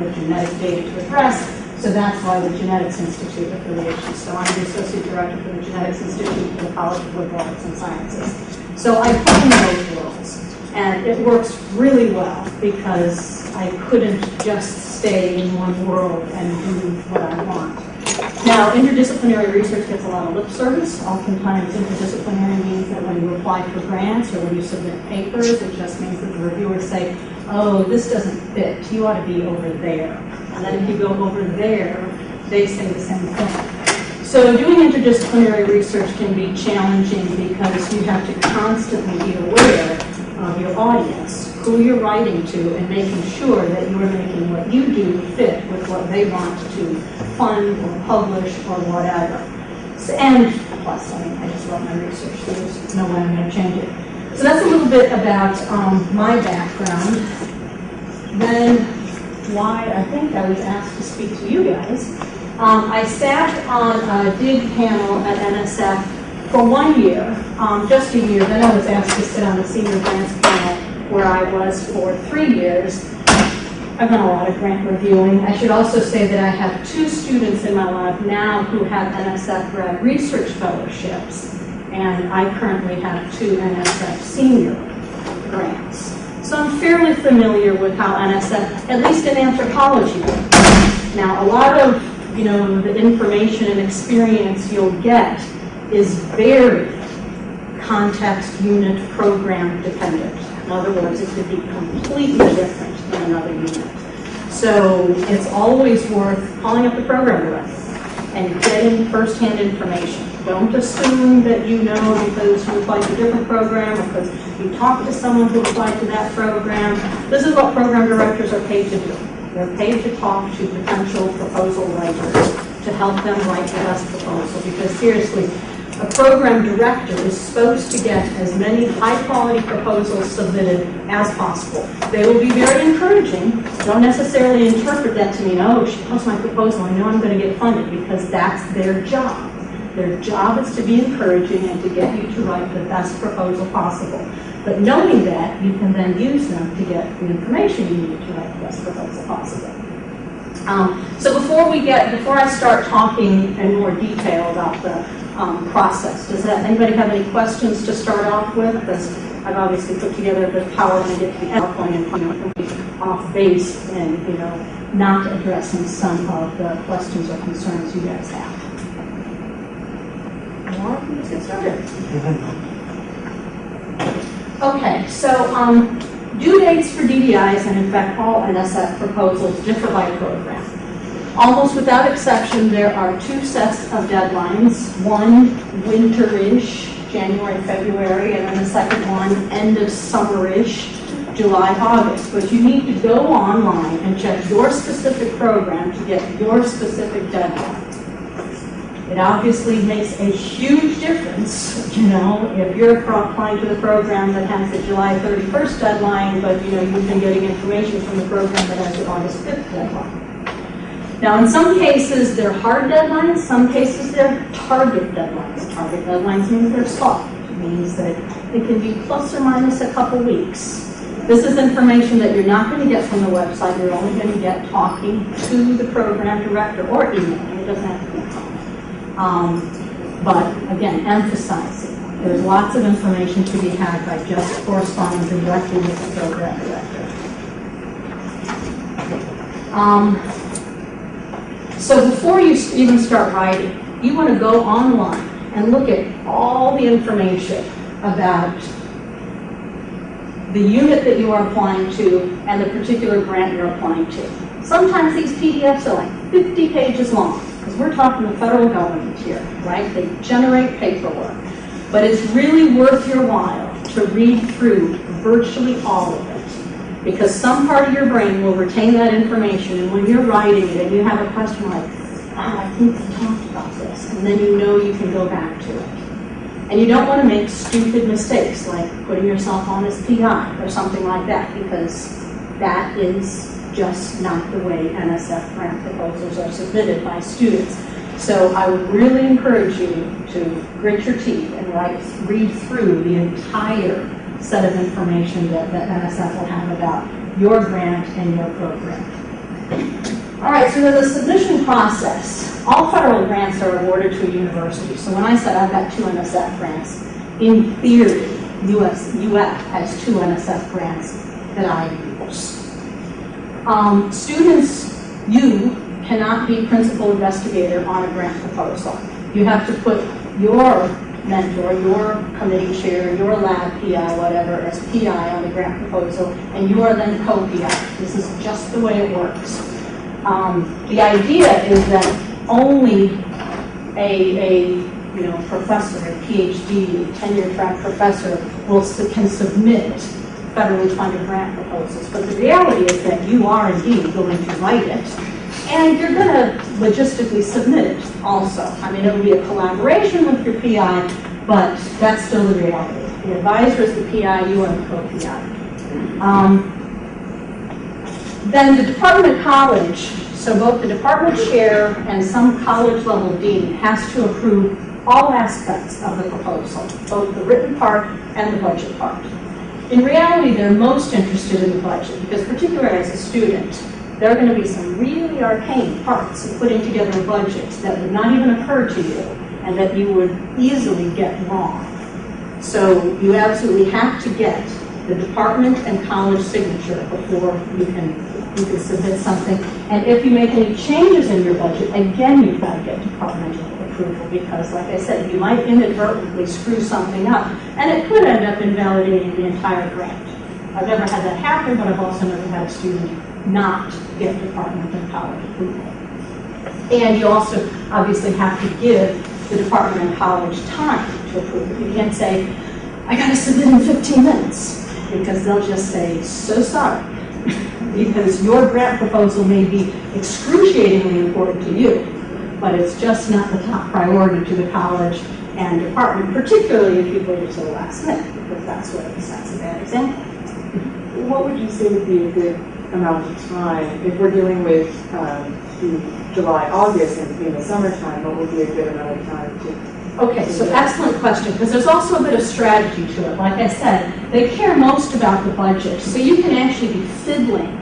of genetic data to address, so that's why the Genetics Institute affiliation. So I'm the Associate Director for the Genetics Institute for the College of Liberal Arts and Sciences. So I play in those worlds, and it works really well because I couldn't just stay in one world and do what I want. Now, interdisciplinary research gets a lot of lip service. Oftentimes, interdisciplinary means that when you apply for grants or when you submit papers, it just means that the reviewers say, oh, this doesn't fit, you ought to be over there. And then if you go over there, they say the same thing. So doing interdisciplinary research can be challenging because you have to constantly be aware of your audience, who you're writing to, and making sure that you're making what you do fit with what they want to fund or publish or whatever. So, and plus, I just love my research, so there's no way I'm going to change it. So that's a little bit about my background. Then why I think I was asked to speak to you guys. I sat on a DIG panel at NSF for 1 year, just a year. Then I was asked to sit on the senior grants panel where I was for 3 years. I've done a lot of grant reviewing. I should also say that I have 2 students in my lab now who have NSF grad research fellowships, and I currently have 2 NSF senior grants. So I'm fairly familiar with how NSF, at least in anthropology, works. Now, a lot of the information and experience you'll get is very context, unit, program dependent. In other words, it could be completely different than another unit. So it's always worth calling up the program director and getting first-hand information. Don't assume that you know because you applied to a different program or because you talked to someone who applied to that program. This is what program directors are paid to do. They're paid to talk to potential proposal writers to help them write the best proposal, because seriously, a program director is supposed to get as many high-quality proposals submitted as possible. They will be very encouraging. Don't necessarily interpret that to mean, oh, she posts my proposal, I know I'm going to get funded, because that's their job. Their job is to be encouraging and to get you to write the best proposal possible. But knowing that, you can then use them to get the information you need to write the best proposal possible. So before I start talking in more detail about the process, does anybody have any questions to start off with? Because I've obviously put together a bit of PowerPoint to get to the PowerPoint and completely off base and not addressing some of the questions or concerns you guys have. Or let's get started. Okay, so due dates for DDIs, and in fact all NSF proposals, differ by program. Almost without exception, there are 2 sets of deadlines. One, winter-ish, January, February, and then the second one, end of summer-ish, July, August. But you need to go online and check your specific program to get your specific deadline. It obviously makes a huge difference, if you're applying to the program that has the July 31st deadline, but you've been getting information from the program that has the August 5th deadline. Now, in some cases, they're hard deadlines. Some cases, they're target deadlines. Target deadlines means they're soft. It means that it can be plus or minus a couple weeks. This is information that you're not going to get from the website. You're only going to get talking to the program director or emailing. It doesn't have to be a phone. But again, emphasizing, there's lots of information to be had by just corresponding directly with the program director. So before you even start writing, you want to go online and look at all the information about the unit that you are applying to and the particular grant you're applying to. Sometimes these PDFs are like 50 pages long, because we're talking the federal government here, right? They generate paperwork. But it's really worth your while to read through virtually all of it, because some part of your brain will retain that information, and when you're writing it and you have a question like, I think we talked about this, and then you can go back to it. And you don't want to make stupid mistakes like putting yourself on as PI or something like that, because that is just not the way NSF grant proposals are submitted by students. So I would really encourage you to grit your teeth and read through the entire set of information that NSF will have about your grant and your program. All right, so there's a submission process. All federal grants are awarded to a university. So when I said I've got 2 NSF grants, in theory, UF has 2 NSF grants that I use. Students, you cannot be principal investigator on a grant proposal. You have to put your mentor, your committee chair, your lab PI, whatever, as PI on the grant proposal, and you are then co-PI. This is just the way it works. The idea is that only a professor, a PhD, tenure track professor can submit federally funded grant proposals. But the reality is that you are indeed going to write it, and you're going to logistically submit it also. I mean, it will be a collaboration with your PI, but that's still the reality. The advisor is the PI, you are the co-PI. Then the department college, so both the department chair and some college level dean has to approve all aspects of the proposal, both the written part and the budget part. In reality, they're most interested in the budget because particularly as a student, there are going to be some really arcane parts of putting together a budget that would not even occur to you and that you would easily get wrong. So you absolutely have to get the department and college signature before you can submit something. And if you make any changes in your budget, again, you've got to get departmental approval because, like I said, you might inadvertently screw something up, and it could end up invalidating the entire grant. I've never had that happen, but I've also never had a student not get department and college approval. And you also obviously have to give the department and college time to approve it. You can't say, I got to submit in 15 minutes, because they'll just say, so sorry. Because your grant proposal may be excruciatingly important to you, but it's just not the top priority to the college and department, particularly if you've waited till the last minute, because that's a bad example. What would you say would be a good amount of time if we're dealing with July, August, and in the summertime? What would be a good amount of time to? Okay, so excellent question, because there's also a bit of strategy to it. Like I said, they care most about the budget, so you can actually be fiddling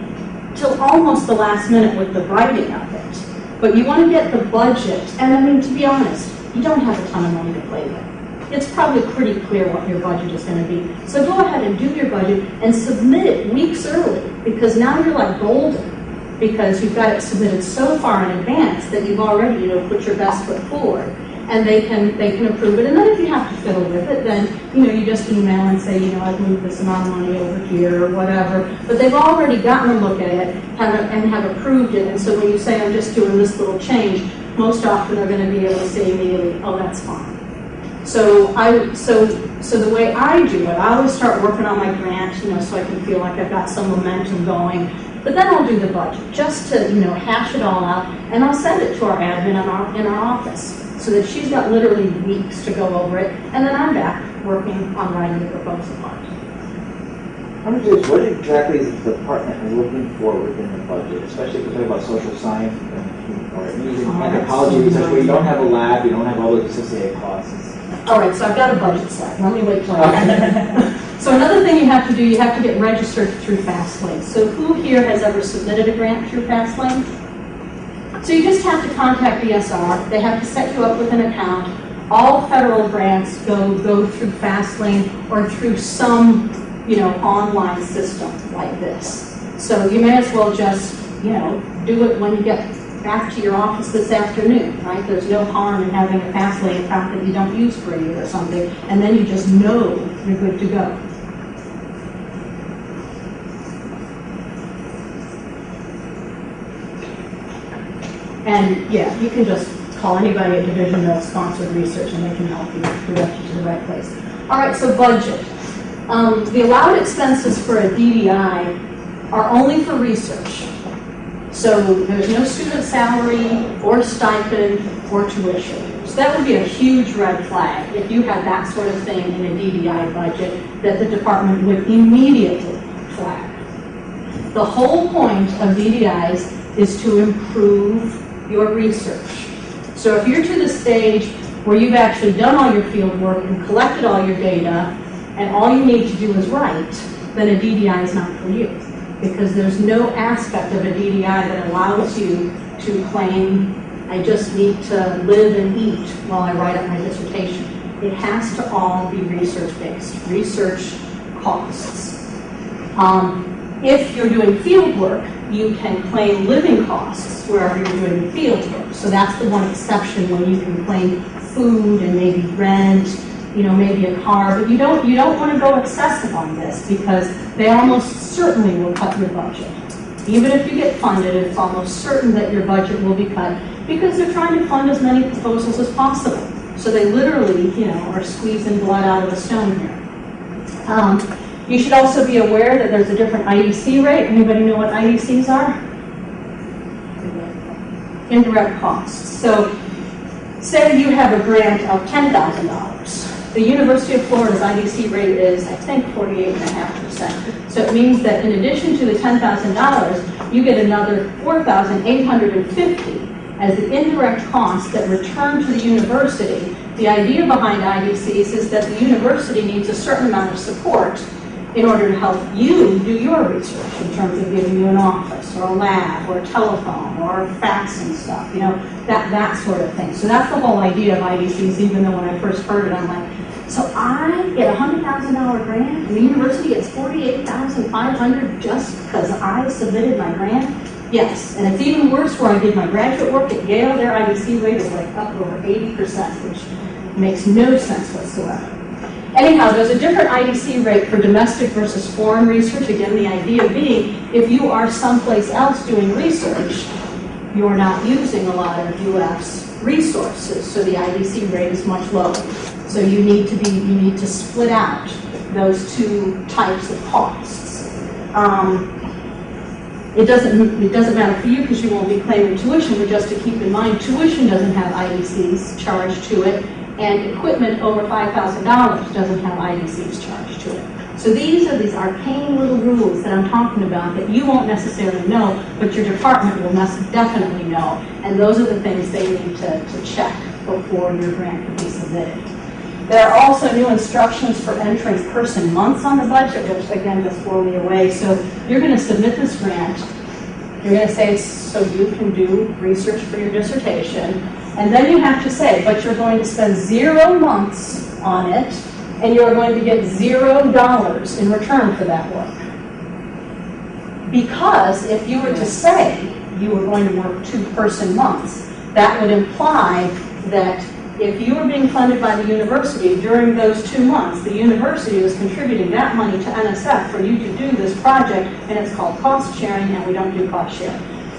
till almost the last minute with the writing of it. But you want to get the budget, and I mean, to be honest, you don't have a ton of money to play with. It's probably pretty clear what your budget is going to be. So go ahead and do your budget and submit it weeks early, because now you're like golden, because you've got it submitted so far in advance that you've already, put your best foot forward. And they can approve it. And then if you have to fiddle with it, then you just email and say, I've moved this amount of money over here or whatever. But they've already gotten a look at it and have approved it. And so when you say I'm just doing this little change, most often they're going to be able to say immediately, oh, that's fine. So the way I do it, I always start working on my grant, so I can feel like I've got some momentum going. But then I'll do the budget just to hash it all out, and I'll send it to our admin in our office, so that she's got literally weeks to go over it, and then I'm back working on writing the proposal part. I'm curious, what exactly is the department looking for within the budget, especially if we're talking about social science or using anthropology research, where you don't have a lab, you don't have all those associated costs? All right, so I've got a budget slide. Let me wait till I So another thing you have to do, you have to get registered through FastLane. So who here has ever submitted a grant through FastLane? So you just have to contact the SR. They have to set you up with an account. All federal grants go through FastLane or through some, online system like this. So you may as well just, do it when you get back to your office this afternoon, right? There's no harm in having a FastLane account that you don't use for a year or something, and then you just know you're good to go. And yeah, you can just call anybody at Division of Sponsored Research and they can help you direct you to the right place. All right, so budget. The allowed expenses for a DDI are only for research. So there's no student salary or stipend or tuition. So that would be a huge red flag if you had that sort of thing in a DDI budget that the department would immediately flag. The whole point of DDIs is to improve your research. So if you're to the stage where you've actually done all your field work and collected all your data and all you need to do is write, then a DDI is not for you. because there's no aspect of a DDI that allows you to claim, I just need to live and eat while I write up my dissertation. It has to all be research-based, research costs. If you're doing field work, you can claim living costs wherever you're doing the field work. So that's the one exception when you can claim food and maybe rent, maybe a car, but you don't want to go excessive on this because they almost certainly will cut your budget. Even if you get funded, it's almost certain that your budget will be cut because they're trying to fund as many proposals as possible. So they literally, are squeezing blood out of a stone here. You should also be aware that there's a different IDC rate. Anybody know what IDCs are? Indirect costs. So say you have a grant of $10,000. The University of Florida's IDC rate is, I think, 48.5%. So it means that in addition to the $10,000, you get another $4,850 as the indirect costs that return to the university. The idea behind IDCs is that the university needs a certain amount of support in order to help you do your research in terms of giving you an office or a lab or a telephone or faxing stuff, that sort of thing. So that's the whole idea of IDCs, even though when I first heard it, I'm like, so I get a $100,000 grant and the university gets $48,500 just because I submitted my grant? Yes, and it's even worse where I did my graduate work at Yale. Their IDC rate is like up over 80%, which makes no sense whatsoever. Anyhow, there's a different IDC rate for domestic versus foreign research. Again, the idea being, if you are someplace else doing research, you're not using a lot of U.S. resources, so the IDC rate is much lower. So you need to split out those two types of costs. It doesn't matter for you because you won't be claiming tuition, but just to keep in mind, tuition doesn't have IDCs charged to it, and equipment over $5,000 doesn't have IDCs charged to it. So these are these arcane little rules that I'm talking about that you won't necessarily know, but your department will definitely know, and those are the things they need to check before your grant can be submitted. There are also new instructions for entering person months on the budget, which again just blow me away. So you're going to submit this grant. You're going to say so you can do research for your dissertation. And then you have to say, but you're going to spend 0 months on it, and you're going to get $0 in return for that work. Because if you were to say you were going to work 2 person months, that would imply that if you were being funded by the university during those 2 months, the university was contributing that money to NSF for you to do this project, and it's called cost sharing, and we don't do cost sharing.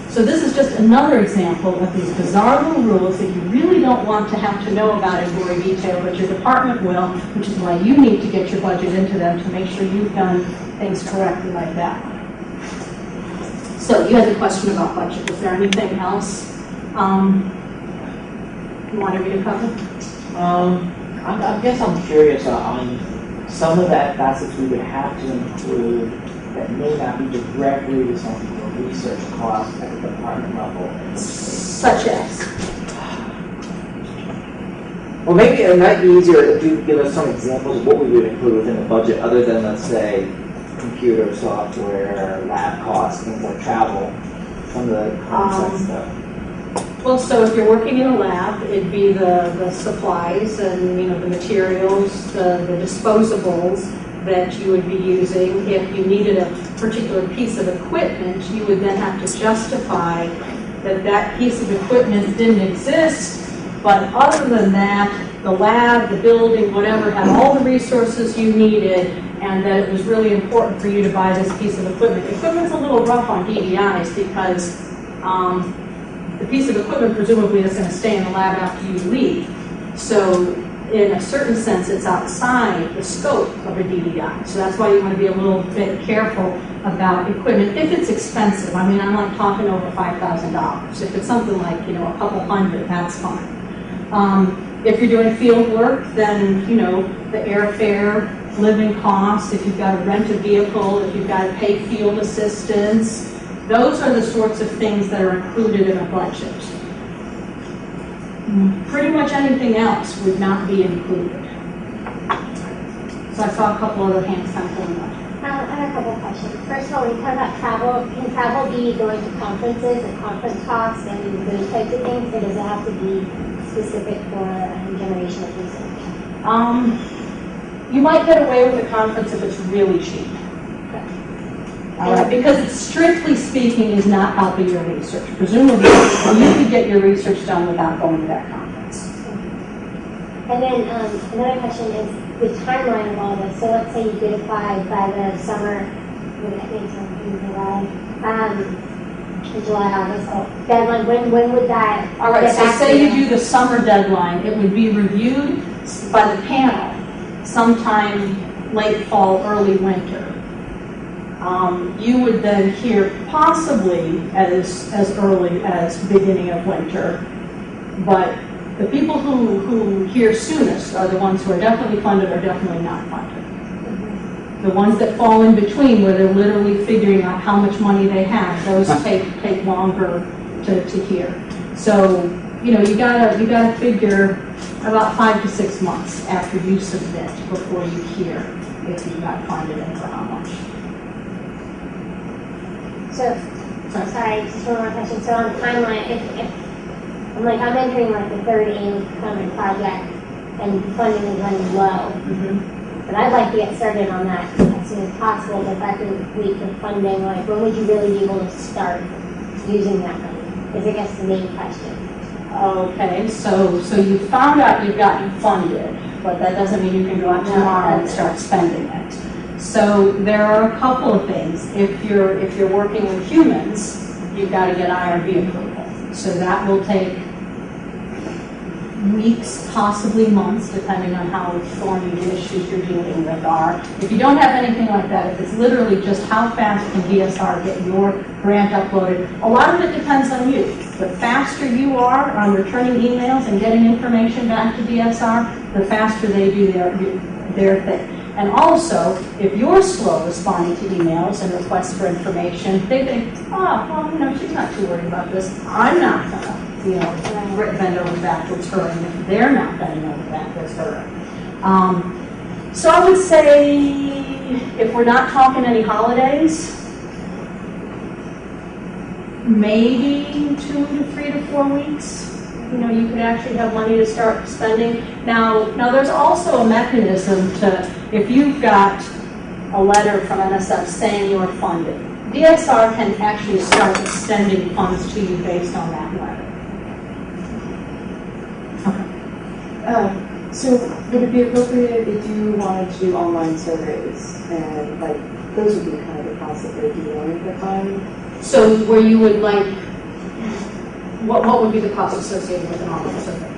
So this is just another example of these bizarre little rules that you really don't want to have to know about in gory detail, but your department will, which is why you need to get your budget into them to make sure you've done things correctly like that. So you had a question about budget. Is there anything else you wanted me to cover? I guess I'm curious on some of that facets we would have to include that may not be directly responsible for research costs at the department level. Such as? Well, maybe it might be easier if you give us some examples of what we would include within the budget, other than, let's say, computer software, lab costs, things like travel, some of the concept stuff. Well, so if you're working in a lab, it'd be the supplies and the materials, the disposables that you would be using. If you needed a particular piece of equipment, you would then have to justify that that piece of equipment didn't exist, but other than that, the lab, the building, whatever, had all the resources you needed, and that it was really important for you to buy this piece of equipment. Equipment's a little rough on DDIs because the piece of equipment presumably is going to stay in the lab after you leave. So in a certain sense, it's outside the scope of a DDI. So that's why you want to be a little bit careful about equipment. If it's expensive, I mean, I'm not talking over $5,000. If it's something like, a couple hundred, that's fine. If you're doing field work, then, the airfare, living costs, if you've got to rent a vehicle, if you've got to pay field assistance, those are the sorts of things that are included in a budget. Pretty much anything else would not be included. So I saw a couple other hands kind of going up. I have a couple of questions. First of all, when you talk about travel, can travel be going to conferences and conference talks and those types of things, or does it have to be specific for generational research? You might get away with a conference if it's really cheap. Because it, strictly speaking, is not helping your research. Presumably, you could get your research done without going to that conference. And then another question is the timeline of all this. So let's say you did apply by the summer, July, August, deadline. When would that? All right. So say you do the summer deadline, it would be reviewed by the panel sometime late fall, early winter. You would then hear possibly as early as beginning of winter, but the people who hear soonest are the ones who are definitely funded or definitely not funded. The ones that fall in between, where they're literally figuring out how much money they have, those take longer to hear. So, you gotta figure about 5 to 6 months after you submit before you hear if you got funded and for how much. So, sorry, just one more question. So on timeline, if I'm entering the third aim kind of project and funding is running low, but I'd like to get started on that as soon as possible. But if I could wait for funding, when would you really be able to start using that money? Is I guess the main question. Okay, so you found out you've gotten funded, but that doesn't mean you can go out tomorrow and start spending it. So there are a couple of things. If you're working with humans, you've got to get IRB approval. So that will take weeks, possibly months, depending on how thorny the issues you're dealing with are. If you don't have anything like that, if it's literally just how fast can DSR get your grant uploaded, a lot of it depends on you. The faster you are on returning emails and getting information back to DSR, the faster they do their thing. And also, if you're slow responding to emails and requests for information, they think, she's not too worried about this. I'm not going to, bend over backwards her, and if they're not bending over backwards her. So I would say, if we're not talking any holidays, maybe 2 to 3 to 4 weeks. You could actually have money to start spending. Now there's also a mechanism to, if you've got a letter from NSF saying you're funded, DSR can actually start extending funds to you based on that letter. So would it be appropriate if you wanted to do online surveys and those would be kind of the costs that they'd be willing to fund? So where you would what would be the cost associated with an online survey?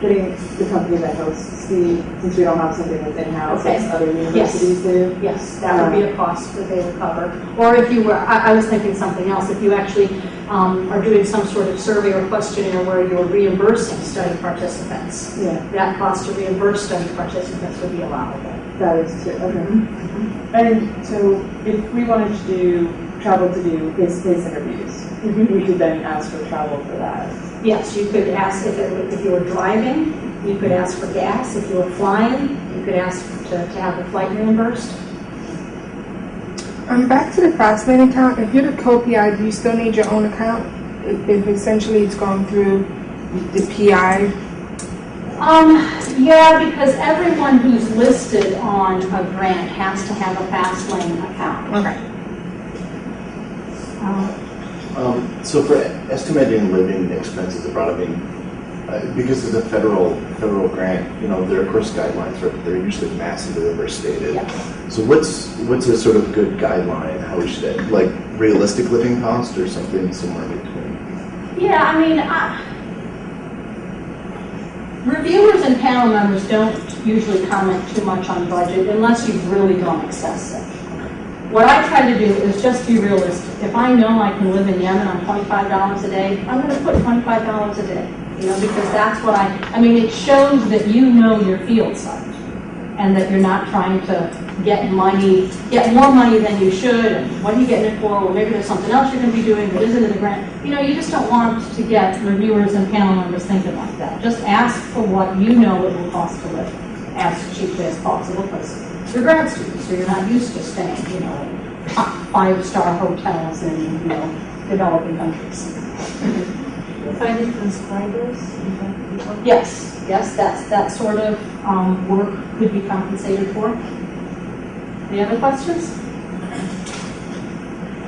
Getting the company that hosts since we don't have something that's in-house, as other universities do. Yes, that would be a cost that they would cover. Or if you were, I was thinking something else, if you actually are doing some sort of survey or questionnaire where you're reimbursing study participants, that cost to reimburse study participants would be allowable. That is true, okay. And so if we wanted to do travel to do face-to-face interviews, we could then ask for travel for that. Yes, you could ask if you were driving, you could ask for gas. If you were flying, you could ask to have the flight reimbursed. Back to the FastLane account, if you're the co-PI, do you still need your own account? If essentially it's gone through the PI? Yeah, because everyone who's listed on a grant has to have a FastLane account. Okay. So for estimating living expenses abroad, because it's a federal grant, there are of course guidelines, right? But they're usually massively overstated. Yeah. So what's a sort of good guideline? How we should realistic living cost or something somewhere in between? Yeah, reviewers and panel members don't usually comment too much on budget unless you've really gone excessive. What I try to do is just be realistic. If I know I can live in Yemen on $25 a day, I'm going to put $25 a day, because that's what it shows that you know your field site and that you're not trying to get more money than you should, and what are you getting it for? Well, maybe there's something else you're going to be doing that isn't in the grant. You just don't want to get reviewers and panel members thinking like that. Just ask for what you know it will cost to live. as cheaply as possible because you're grad students, so you're not used to staying, you know, in 5-star hotels in, developing countries. Finding transcribers? Yes, that sort of work could be compensated for. Any other questions?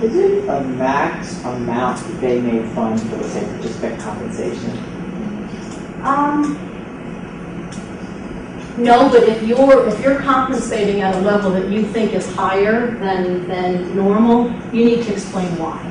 Is it a max amount that they may fund for, let's say, participant compensation? No, but if you're compensating at a level that you think is higher than normal, you need to explain why.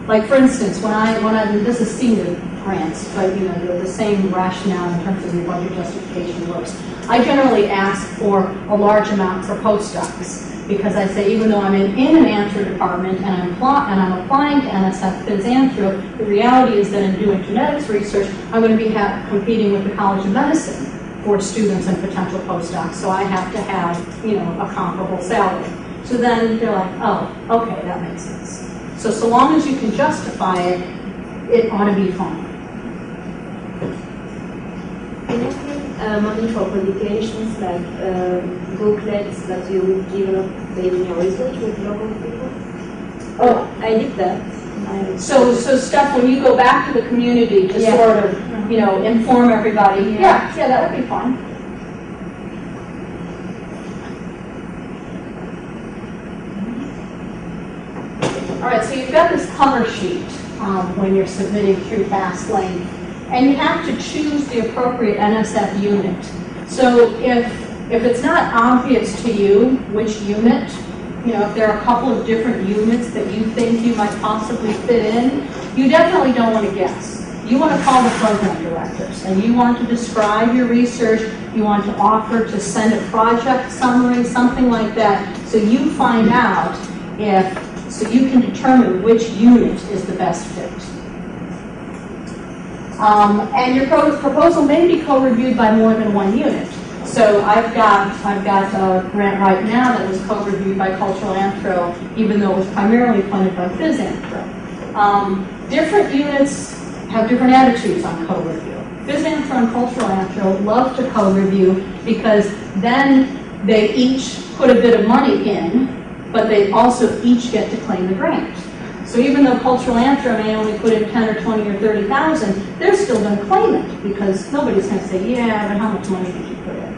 Like for instance, when this is senior grants, but the same rationale in terms of your budget justification works. I generally ask for a large amount for postdocs because I say even though I'm in an anthro department and I'm applying to NSF Phys Anthro, the reality is that in doing genetics research, I'm going to be competing with the College of Medicine for students and potential postdocs, so I have to have a comparable salary. So then they're like, oh, okay, that makes sense. So long as you can justify it, it ought to be fine. Can you give money for publications like booklets that you develop based on your research with local people? Oh, I did that. so Steph, when you go back to the community to sort of inform everybody, yeah, that would be fine. All right, so you've got this cover sheet when you're submitting through FastLane, and you have to choose the appropriate NSF unit. So if it's not obvious to you which unit, if there are a couple of different units that you think you might possibly fit in, you definitely don't want to guess. You want to call the program directors, and you want to describe your research. You want to offer to send a project summary, something like that, so you find out so you can determine which unit is the best fit. And your proposal may be co-reviewed by more than one unit. So I've got a grant right now that was co-reviewed by Cultural Anthro, even though it was primarily funded by Phys Anthro. Different units have different attitudes on co-review. Phys Anthro and Cultural Anthro love to co-review because then they each put a bit of money in, but they also each get to claim the grant. So even though Cultural Anthro may only put in 10 or 20 or 30,000, they're still going to claim it because nobody's going to say, yeah, but how much money did you put in?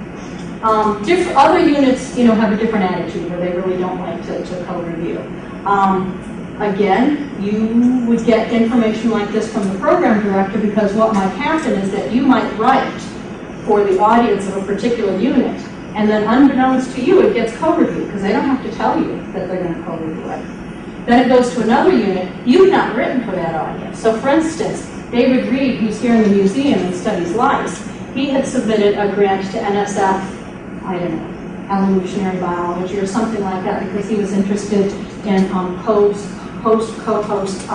Other units, have a different attitude where they really don't like to co-review. Again, you would get information like this from the program director because what might happen is that you might write for the audience of a particular unit, and then unbeknownst to you, it gets co-reviewed because they don't have to tell you that they're going to co-review it. Then it goes to another unit. You've not written for that audience. So for instance, David Reed, who's here in the museum and studies lice, he had submitted a grant to NSF, I don't know, evolutionary biology or something like that because he was interested in post-co-host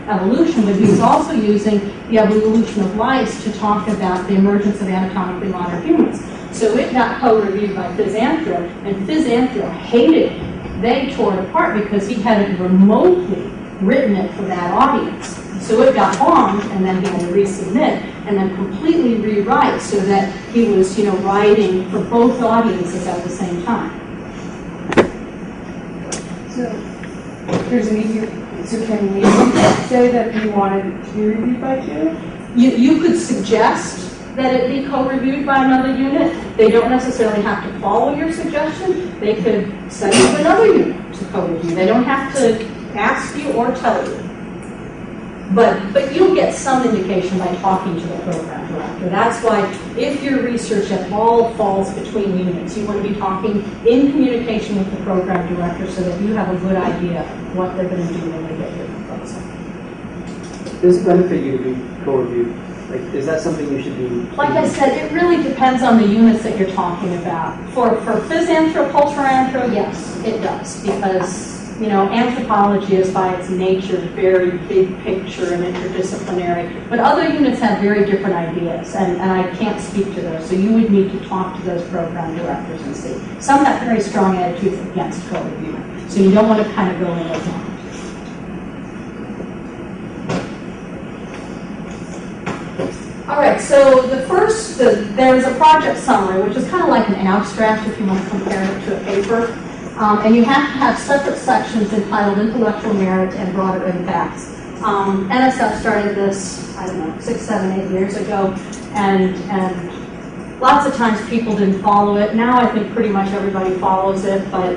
evolution, but he was also using the evolution of lice to talk about the emergence of anatomically modern humans. So it got co-reviewed by Phys Anthro, and Phys Anthro hated it. They tore it apart because he hadn't remotely written it for that audience. So it got bombed, and then he had to resubmit, and then completely rewrite so that he was, writing for both audiences at the same time. So can we say that we wanted it to be reviewed by two? You could suggest that it be co-reviewed by another unit. They don't necessarily have to follow your suggestion. They could send you another unit to co-review. They don't have to ask you or tell you. But you'll get some indication by talking to the program director. That's why if your research at all falls between units, you want to be talking in communication with the program director so that you have a good idea of what they're going to do when they get your proposal. Does it benefit you to be co-reviewed? Like, is that something you should do? Like I said, it really depends on the units that you're talking about. For Phys Anthro, Cultural Anthro, yes, it does, because anthropology is by its nature very big picture and interdisciplinary. But other units have very different ideas, and I can't speak to those. So you would need to talk to those program directors and see. Some have very strong attitudes against co-review, so you don't want to kind of go in those lines. All right, so there's a project summary, which is kind of like an abstract if you want to compare it to a paper. And you have to have separate sections entitled Intellectual Merit and Broader Impacts. NSF started this, I don't know, 6, 7, 8 years ago, and lots of times people didn't follow it. Now I think pretty much everybody follows it, but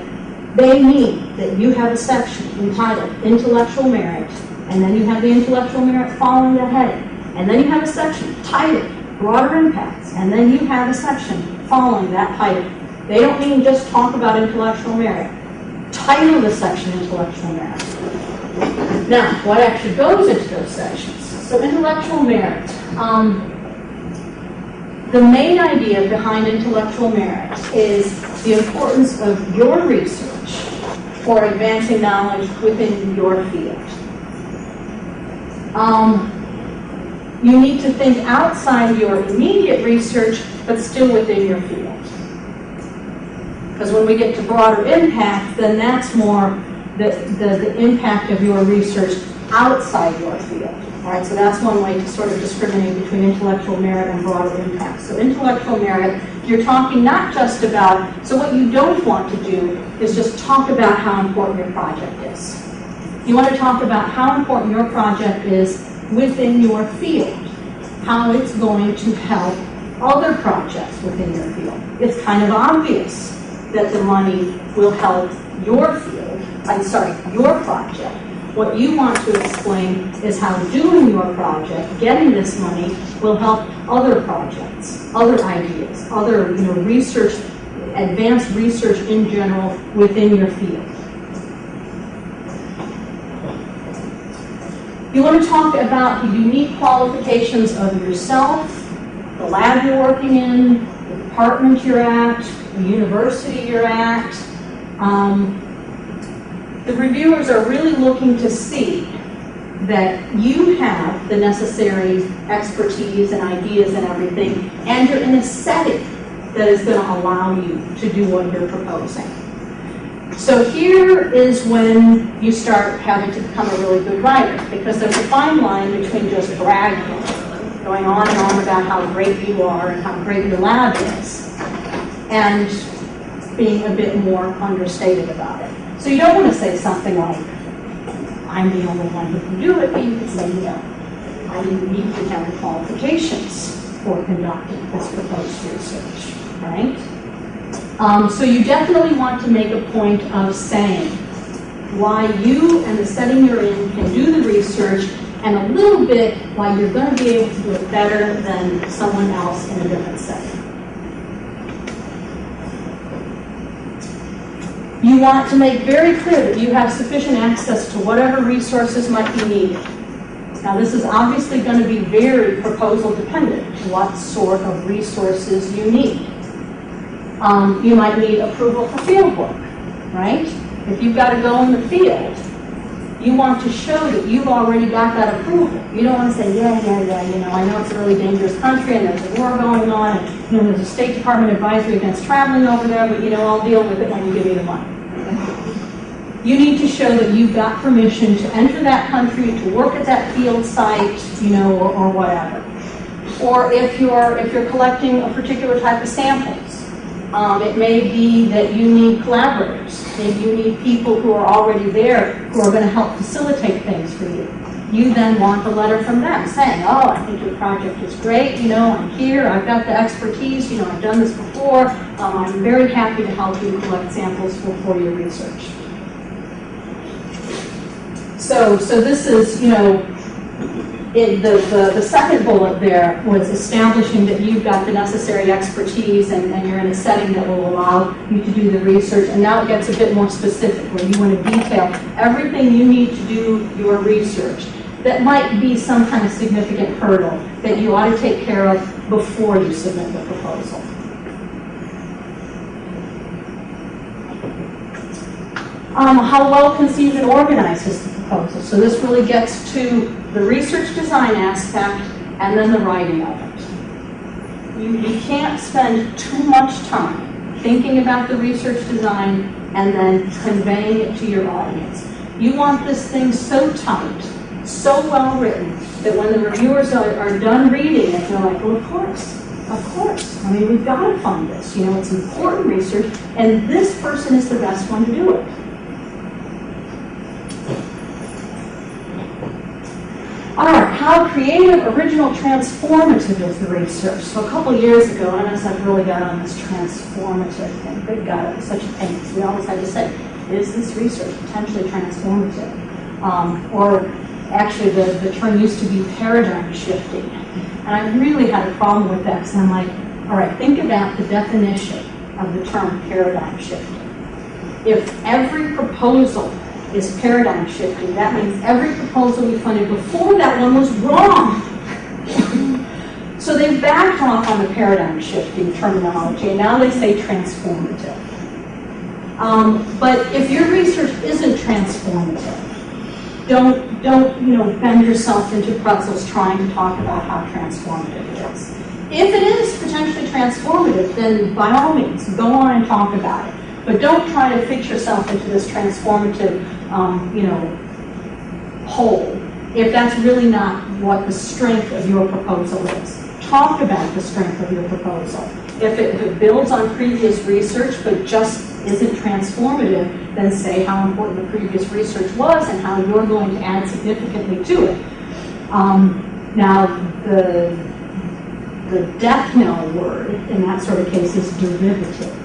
they mean that you have a section entitled Intellectual Merit, and then you have the intellectual merit following the heading, and then you have a section titled Broader Impacts, and then you have a section following that title. They don't mean just talk about intellectual merit. Title the section Intellectual Merit. Now, what actually goes into those sections? So intellectual merit. The main idea behind intellectual merit is the importance of your research for advancing knowledge within your field. You need to think outside your immediate research, but still within your field. Because when we get to broader impact, then that's more the impact of your research outside your field. All right, so that's one way to sort of discriminate between intellectual merit and broader impact. So intellectual merit, you're talking not just about, so what you don't want to do is just talk about how important your project is. You want to talk about how important your project is within your field, how it's going to help other projects within your field. It's kind of obvious that the money will help your field, your project. What you want to explain is how doing your project, getting this money, will help other projects, other ideas, other research, advanced research in general within your field. You want to talk about the unique qualifications of yourself, the lab you're working in, the department you're at, the university you're at. The reviewers are really looking to see that you have the necessary expertise and ideas and everything, and you're in a setting that is going to allow you to do what you're proposing. So here is when you start having to become a really good writer, because there's a fine line between just bragging, going on and on about how great you are and how great your lab is, and being a bit more understated about it. So you don't want to say something like, I'm the only one who can do it, but you can say, I uniquely have the qualifications for conducting this proposed research, right? So you definitely want to make a point of saying why you and the setting you're in can do the research, and a little bit why you're going to be able to do it better than someone else in a different setting. You want to make very clear that you have sufficient access to whatever resources might be needed. Now, this is obviously going to be very proposal dependent, what sort of resources you need. You might need approval for field work, right? If you've got to go in the field, you want to show that you've already got that approval. You don't want to say, yeah, I know it's a really dangerous country and there's a war going on and there's a State Department advisory against traveling over there, but I'll deal with it when you give me the money. You need to show that you've got permission to enter that country, to work at that field site, or whatever. Or if you're collecting a particular type of samples, it may be that you need collaborators. Maybe you need people who are already there who are going to help facilitate things for you. You then want a letter from them saying, oh, I think your project is great, I'm here, I've got the expertise, I've done this before, I'm very happy to help you collect samples for your research. So this is, the second bullet there was establishing that you've got the necessary expertise and you're in a setting that will allow you to do the research. And now it gets a bit more specific, where you want to detail everything you need to do your research that might be some kind of significant hurdle that you ought to take care of before you submit the proposal. How well conceived and organized is the proposal? So this really gets to the research design aspect and then the writing of it. You can't spend too much time thinking about the research design and then conveying it to your audience. You want this thing so tight so well written that when the reviewers are done reading it, they're like, well, of course. I mean, we've got to fund this. You know, it's important research, and this person is the best one to do it. All right, how creative, original, transformative is the research. So a couple years ago, NSF really got on this transformative thing. Good God, it was such a pain. So we always had to say, is this research potentially transformative? Or actually, the term used to be paradigm shifting. And I really had a problem with that, because I'm like, all right, think about the definition of the term paradigm shifting. If every proposal is paradigm shifting, that means every proposal we funded before that one was wrong. So they backed off on the paradigm shifting terminology, and now they say transformative. But if your research isn't transformative, don't bend yourself into pretzels trying to talk about how transformative it is. If it is potentially transformative, then by all means, go on and talk about it. But don't try to fix yourself into this transformative, hole, if that's really not what the strength of your proposal is. Talk about the strength of your proposal. If it builds on previous research but just isn't transformative, then say how important the previous research was and how you're going to add significantly to it. Now, the death knell word in that sort of case is derivative.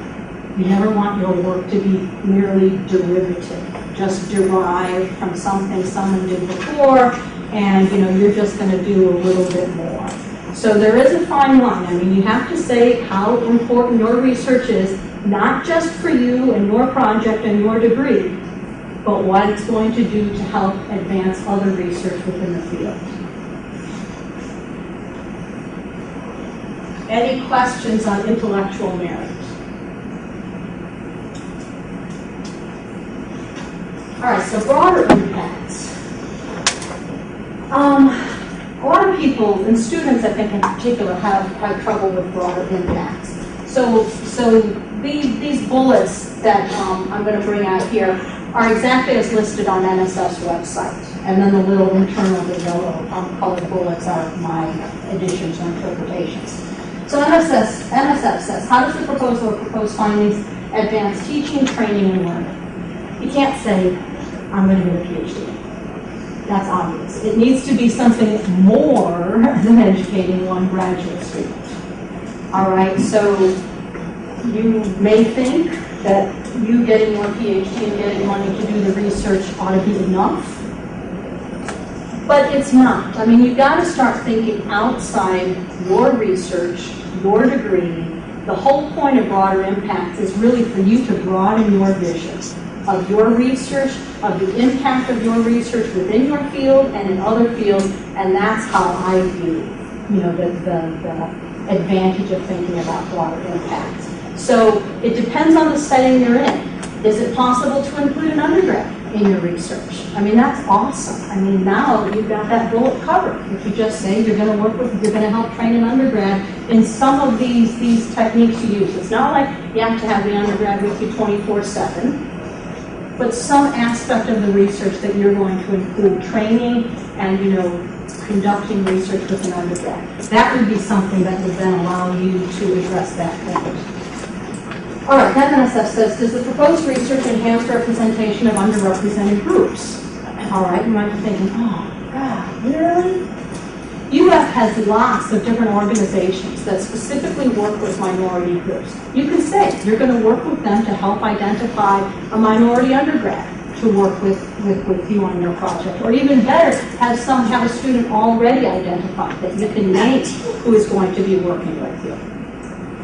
You never want your work to be merely derivative, just derived from something someone did before, and you're just going to do a little bit more. So there is a fine line. I mean, you have to say how important your research is, not just for you and your project and your degree, but what it's going to do to help advance other research within the field. Any questions on intellectual merit? All right, so broader impacts. A lot of people, and students I think in particular, have trouble with broader impacts. So these bullets that I'm going to bring out here are exactly as listed on NSF's website. And then the little internal, the yellow colored bullets are my additions or interpretations. So NSF says, how does the proposal or proposed findings advance teaching, training, and learning? You can't say, I'm going to get a PhD. That's obvious. It needs to be something more than educating one graduate student. All right, so you may think that you getting your PhD and getting money to do the research ought to be enough, but it's not. I mean, you've got to start thinking outside your research, your degree. The whole point of broader impacts is really for you to broaden your vision of your research, of the impact of your research within your field and in other fields, and that's how I view, the advantage of thinking about broader impacts. So it depends on the setting you're in. Is it possible to include an undergrad in your research? I mean, that's awesome. I mean, now you've got that bullet covered. If you just say you're going to help train an undergrad in some of these techniques you use. It's not like you have to have the undergrad with you 24/7. But some aspect of the research that you're going to include training and, conducting research with an undergrad. That would be something that would then allow you to address that point. All right, then NSF says, does the proposed research enhance representation of underrepresented groups? All right, you might be thinking, oh, God, really? UF has lots of different organizations that specifically work with minority groups. You can say you're going to work with them to help identify a minority undergrad to work with you on your project. Or even better, have a student already identified that you can name who is going to be working with you.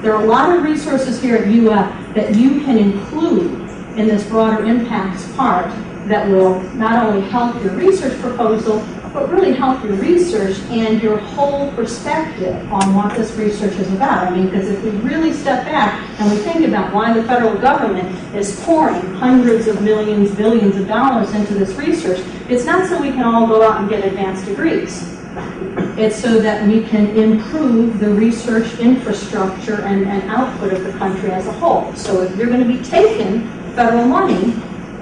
There are a lot of resources here at UF that you can include in this broader impacts part that will not only help your research proposal, but really help your research and your whole perspective on what this research is about. I mean, because if we really step back and we think about why the federal government is pouring hundreds of millions, billions of dollars into this research, it's not so we can all go out and get advanced degrees. It's so that we can improve the research infrastructure and output of the country as a whole. So if you're going to be taking federal money,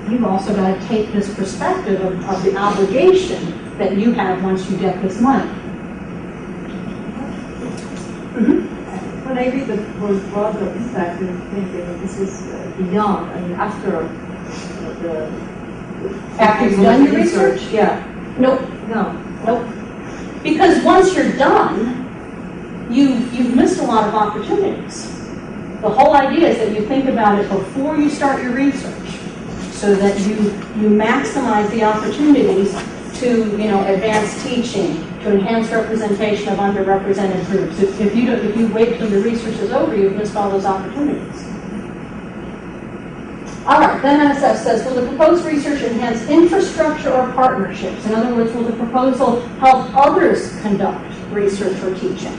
you've also got to take this perspective of the obligation that you have once you get this money. When I read the word broader impact, I'm thinking this is beyond, I mean, after After you've done your research? Yeah. Nope. No. Nope. Because once you're done, you've missed a lot of opportunities. The whole idea is that you think about it before you start your research, so that you maximize the opportunities to, advance teaching, to enhance representation of underrepresented groups. If you wait till the research is over, you've missed all those opportunities. All right, then NSF says, will the proposed research enhance infrastructure or partnerships? In other words, will the proposal help others conduct research or teaching?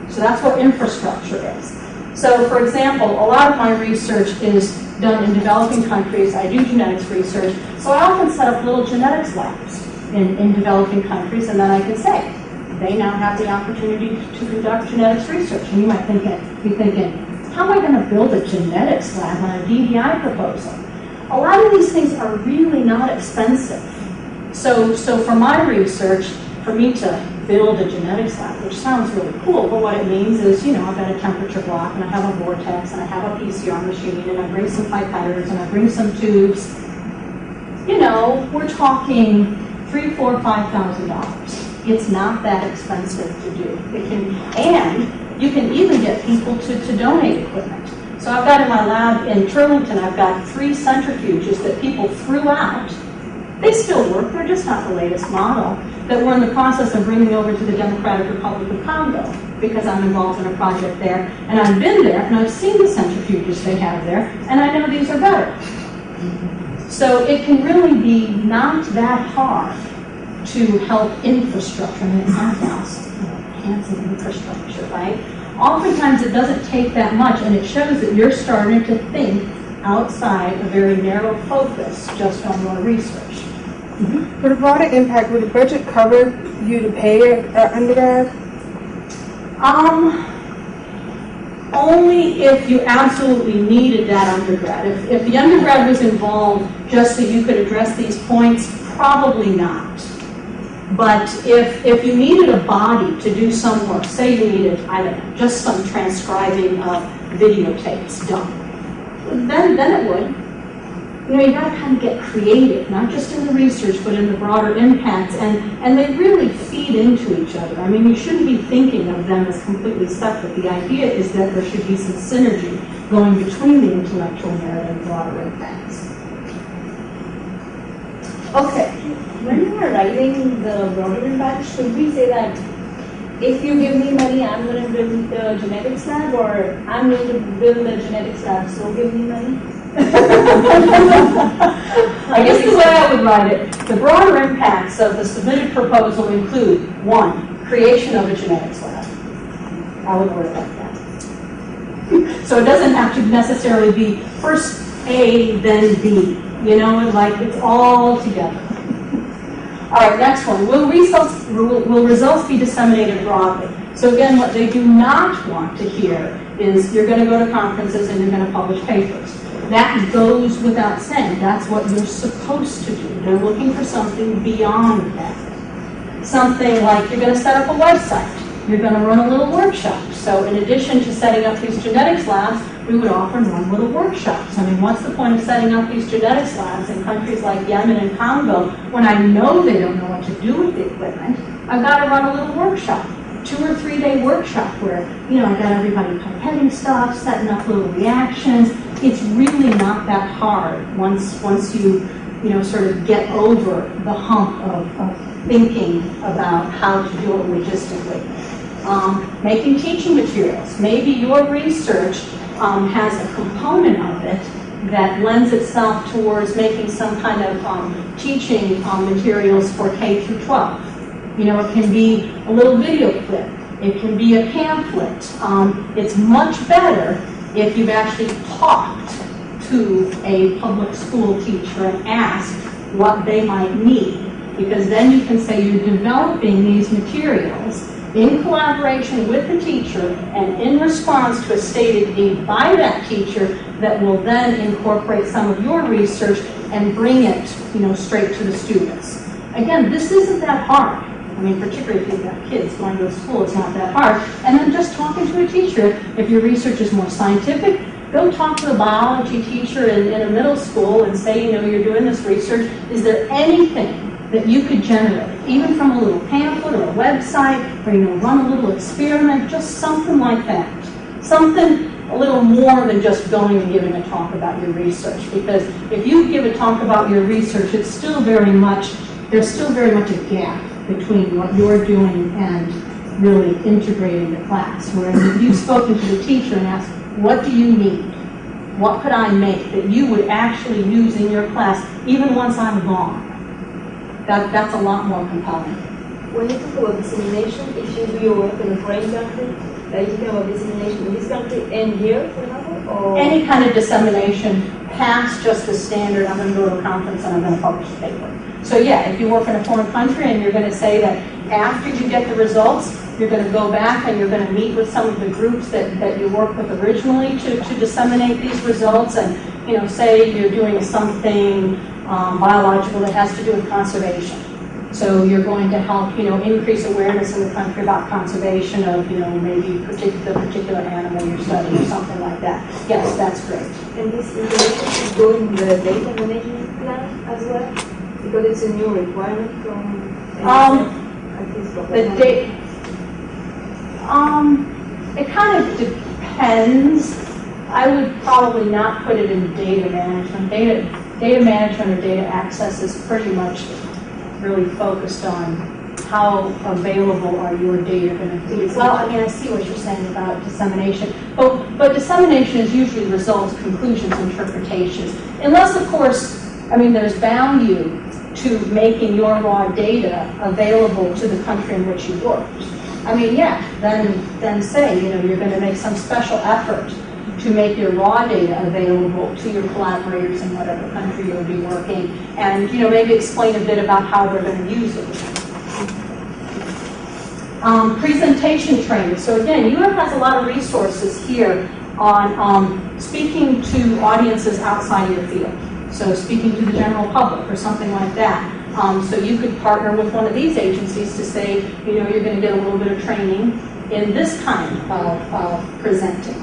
So that's what infrastructure is. So, for example, a lot of my research is done in developing countries. I do genetics research, so I often set up little genetics labs in developing countries, and then I can say, they now have the opportunity to conduct genetics research. And you might be thinking, how am I going to build a genetics lab on a DEI proposal? A lot of these things are really not expensive. So for my research, for me to build a genetics lab, which sounds really cool, but what it means is, I've got a temperature block, and I have a vortex, and I have a PCR machine, and I bring some pipetters, and I bring some tubes. We're talking $3,000, $4,000, $5,000. It's not that expensive to do. And you can even get people to donate equipment. So I've got in my lab in Turlington, I've got 3 centrifuges that people threw out. They still work, they're just not the latest model, that we're in the process of bringing over to the Democratic Republic of Congo, because I'm involved in a project there, and I've been there, and I've seen the centrifuges they have there, and I know these are better. So it can really be not that hard to help infrastructure. I mean, it sounds enhancing infrastructure, right? Oftentimes it doesn't take that much, and it shows that you're starting to think outside a very narrow focus just on your research. For the broader impact, would the budget cover you to pay an undergrad? Only if you absolutely needed that undergrad. If the undergrad was involved just so you could address these points, probably not. But if you needed a body to do some work, say you needed, I don't know, just some transcribing of videotapes done, then it would. You got to kind of get creative, not just in the research, but in the broader impacts, and they really feed into each other. I mean, you shouldn't be thinking of them as completely separate. The idea is that there should be some synergy going between the intellectual merit and broader impacts. Okay. When you are writing the broader impact, should we say that if you give me money, I'm going to build the genetics lab, or I'm going to build the genetics lab, so give me money? I guess the way I would write it, the broader impacts of the submitted proposal include, 1, creation of a genetics lab. I would word it like that. So it doesn't have to necessarily be first A, then B. It's all together. All right, next one. Will results be disseminated broadly? So again, what they do not want to hear is you're going to go to conferences and you're going to publish papers. That goes without saying. That's what you're supposed to do. They're looking for something beyond that. Something like you're going to set up a website. You're going to run a little workshop. So in addition to setting up these genetics labs, we would often run little workshops. I mean, what's the point of setting up these genetics labs in countries like Yemen and Congo when I know they don't know what to do with the equipment? I've got to run a little workshop. 2 or 3 day workshop where, I got everybody pipetting stuff, setting up little reactions. It's really not that hard once you, sort of get over the hump of thinking about how to do it logistically. Making teaching materials. Maybe your research has a component of it that lends itself towards making some kind of teaching materials for K through 12. It can be a little video clip. It can be a pamphlet. It's much better if you've actually talked to a public school teacher and asked what they might need, because then you can say you're developing these materials in collaboration with the teacher and in response to a stated need by that teacher that will then incorporate some of your research and bring it, straight to the students. again, this isn't that hard. I mean, particularly if you've got kids going to school, it's not that hard. And then just talking to a teacher, if your research is more scientific, go talk to a biology teacher in a middle school and say, you know, you're doing this research. Is there anything that you could generate, even from a little pamphlet or a website, or, you know, run a little experiment, just something like that. Something a little more than just going and giving a talk about your research. Because if you give a talk about your research, it's still very much, there's still very much a gap between what you're doing and really integrating the class. Whereas if you've spoken to the teacher and asked, what do you need? What could I make that you would actually use in your class even once I'm gone? That's a lot more compelling. When you talk about dissemination, if you do your work in a foreign country, you talk about dissemination in this country and here, for example? Or Any kind of dissemination past just the standard, I'm going to go to a conference and I'm going to publish a paper. So yeah, if you work in a foreign country and you're going to say that after you get the results, you're going to go back and you're going to meet with some of the groups that you worked with originally to disseminate these results, and, you know, say you're doing something biological that has to do with conservation. So you're going to help, you know, increase awareness in the country about conservation of, you know, maybe the particular animal you're studying or something like that. Yes, that's great. and this information is going in the data management plan as well? Because it's a new requirement from NSF, at least for The data. It kind of depends. I would probably not put it in data management. Data management or data access is pretty much really focused on how available are your data going to be. Well, I mean, I see what you're saying about dissemination, but dissemination is usually results, conclusions, interpretations. Unless, of course, I mean, there's value to making your raw data available to the country in which you worked. I mean, yeah, then say, you know, you're going to make some special effort to make your raw data available to your collaborators in whatever country you'll be working, and, you know, maybe explain a bit about how they're going to use it. Presentation training. So again, UF has a lot of resources here on speaking to audiences outside your field. So speaking to the general public or something like that. So you could partner with one of these agencies to say, you know, you're going to get a little bit of training in this kind of presenting.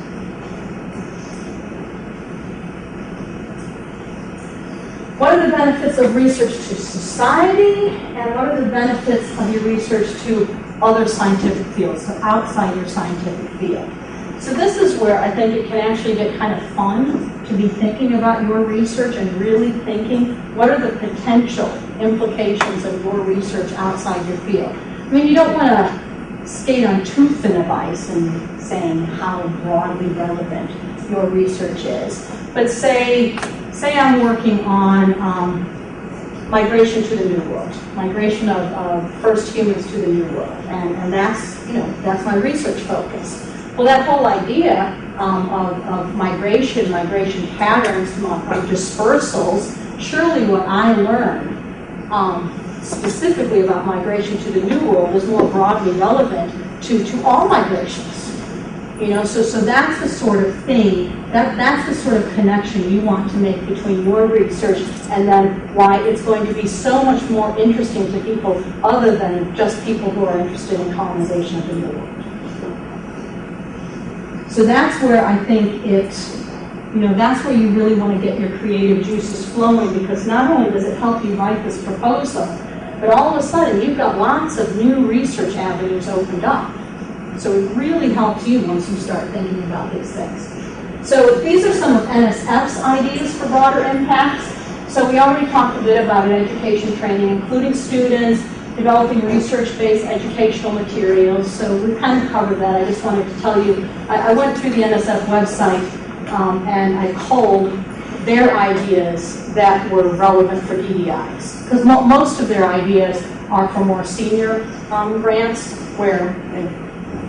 What are the benefits of research to society, and what are the benefits of your research to other scientific fields, so outside your scientific field? So this is where I think it can actually get kind of fun to be thinking about your research and really thinking, what are the potential implications of your research outside your field? I mean, you don't want to skate on too thin of ice in saying how broadly relevant your research is, but say I'm working on migration to the New World, migration of first humans to the New World, and that's, you know, that's my research focus. Well, that whole idea of migration patterns, of dispersals, surely what I learned specifically about migration to the New World is more broadly relevant to all migrations. You know, so that's the sort of thing, that's the sort of connection you want to make between your research and then why it's going to be so much more interesting to people other than just people who are interested in colonization of the New World. So that's where I think that's where you really want to get your creative juices flowing, because not only does it help you write this proposal, but all of a sudden you've got lots of new research avenues opened up. So it really helps you once you start thinking about these things. So these are some of NSF's ideas for broader impacts. So we already talked a bit about education training, including students, developing research-based educational materials. So we kind of covered that. I just wanted to tell you, I went through the NSF website and I culled their ideas that were relevant for DDIs. Because most of their ideas are for more senior grants where they've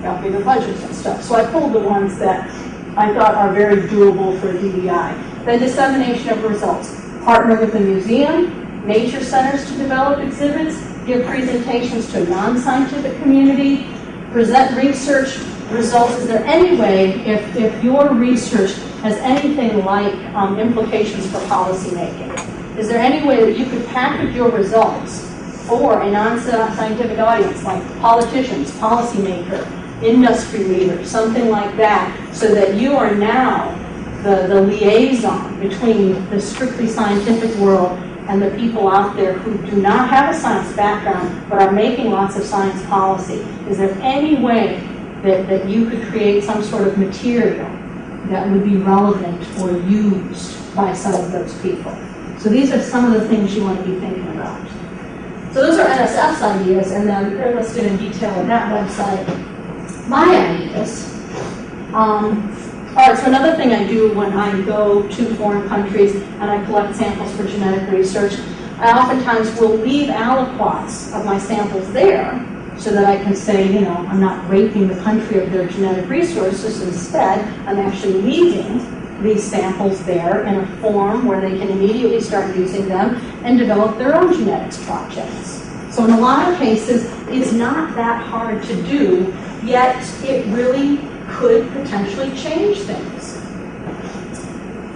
got bigger budgets and stuff. So I pulled the ones that I thought are very doable for DDI. The dissemination of results. Partner with the museum, nature centers to develop exhibits, give presentations to a non-scientific community, present research results. Is there any way, if your research has anything like implications for policy making, is there any way that you could package your results for a non-scientific audience, like politicians, policymakers, industry leaders, something like that, so that you are now the liaison between the strictly scientific world and the people out there who do not have a science background but are making lots of science policy. Is there any way that you could create some sort of material that would be relevant or used by some of those people? So these are some of the things you want to be thinking about. So those are NSF's ideas, and then they're listed in detail on that website. My ideas. All right, so another thing I do when I go to foreign countries and I collect samples for genetic research, I oftentimes will leave aliquots of my samples there so that I can say, you know, I'm not raping the country of their genetic resources. Instead, I'm actually leaving these samples there in a form where they can immediately start using them and develop their own genetics projects. So in a lot of cases, it's not that hard to do, yet it really could potentially change things.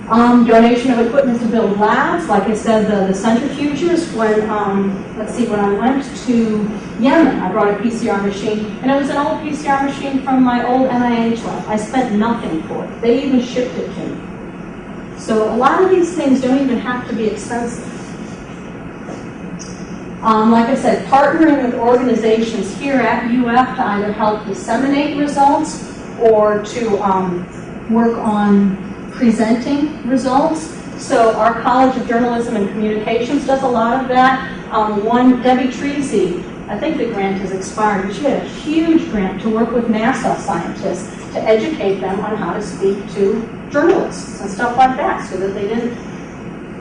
Donation of equipment to build labs. Like I said, the centrifuges, when I went to Yemen, I brought a PCR machine, and it was an old PCR machine from my old NIH lab. I spent nothing for it. They even shipped it to me. So a lot of these things don't even have to be expensive. Like I said, partnering with organizations here at UF to either help disseminate results or to work on presenting results. So our College of Journalism and Communications does a lot of that. Debbie Treasy, I think the grant has expired, but she had a huge grant to work with NASA scientists to educate them on how to speak to journalists and stuff like that, so that they didn't,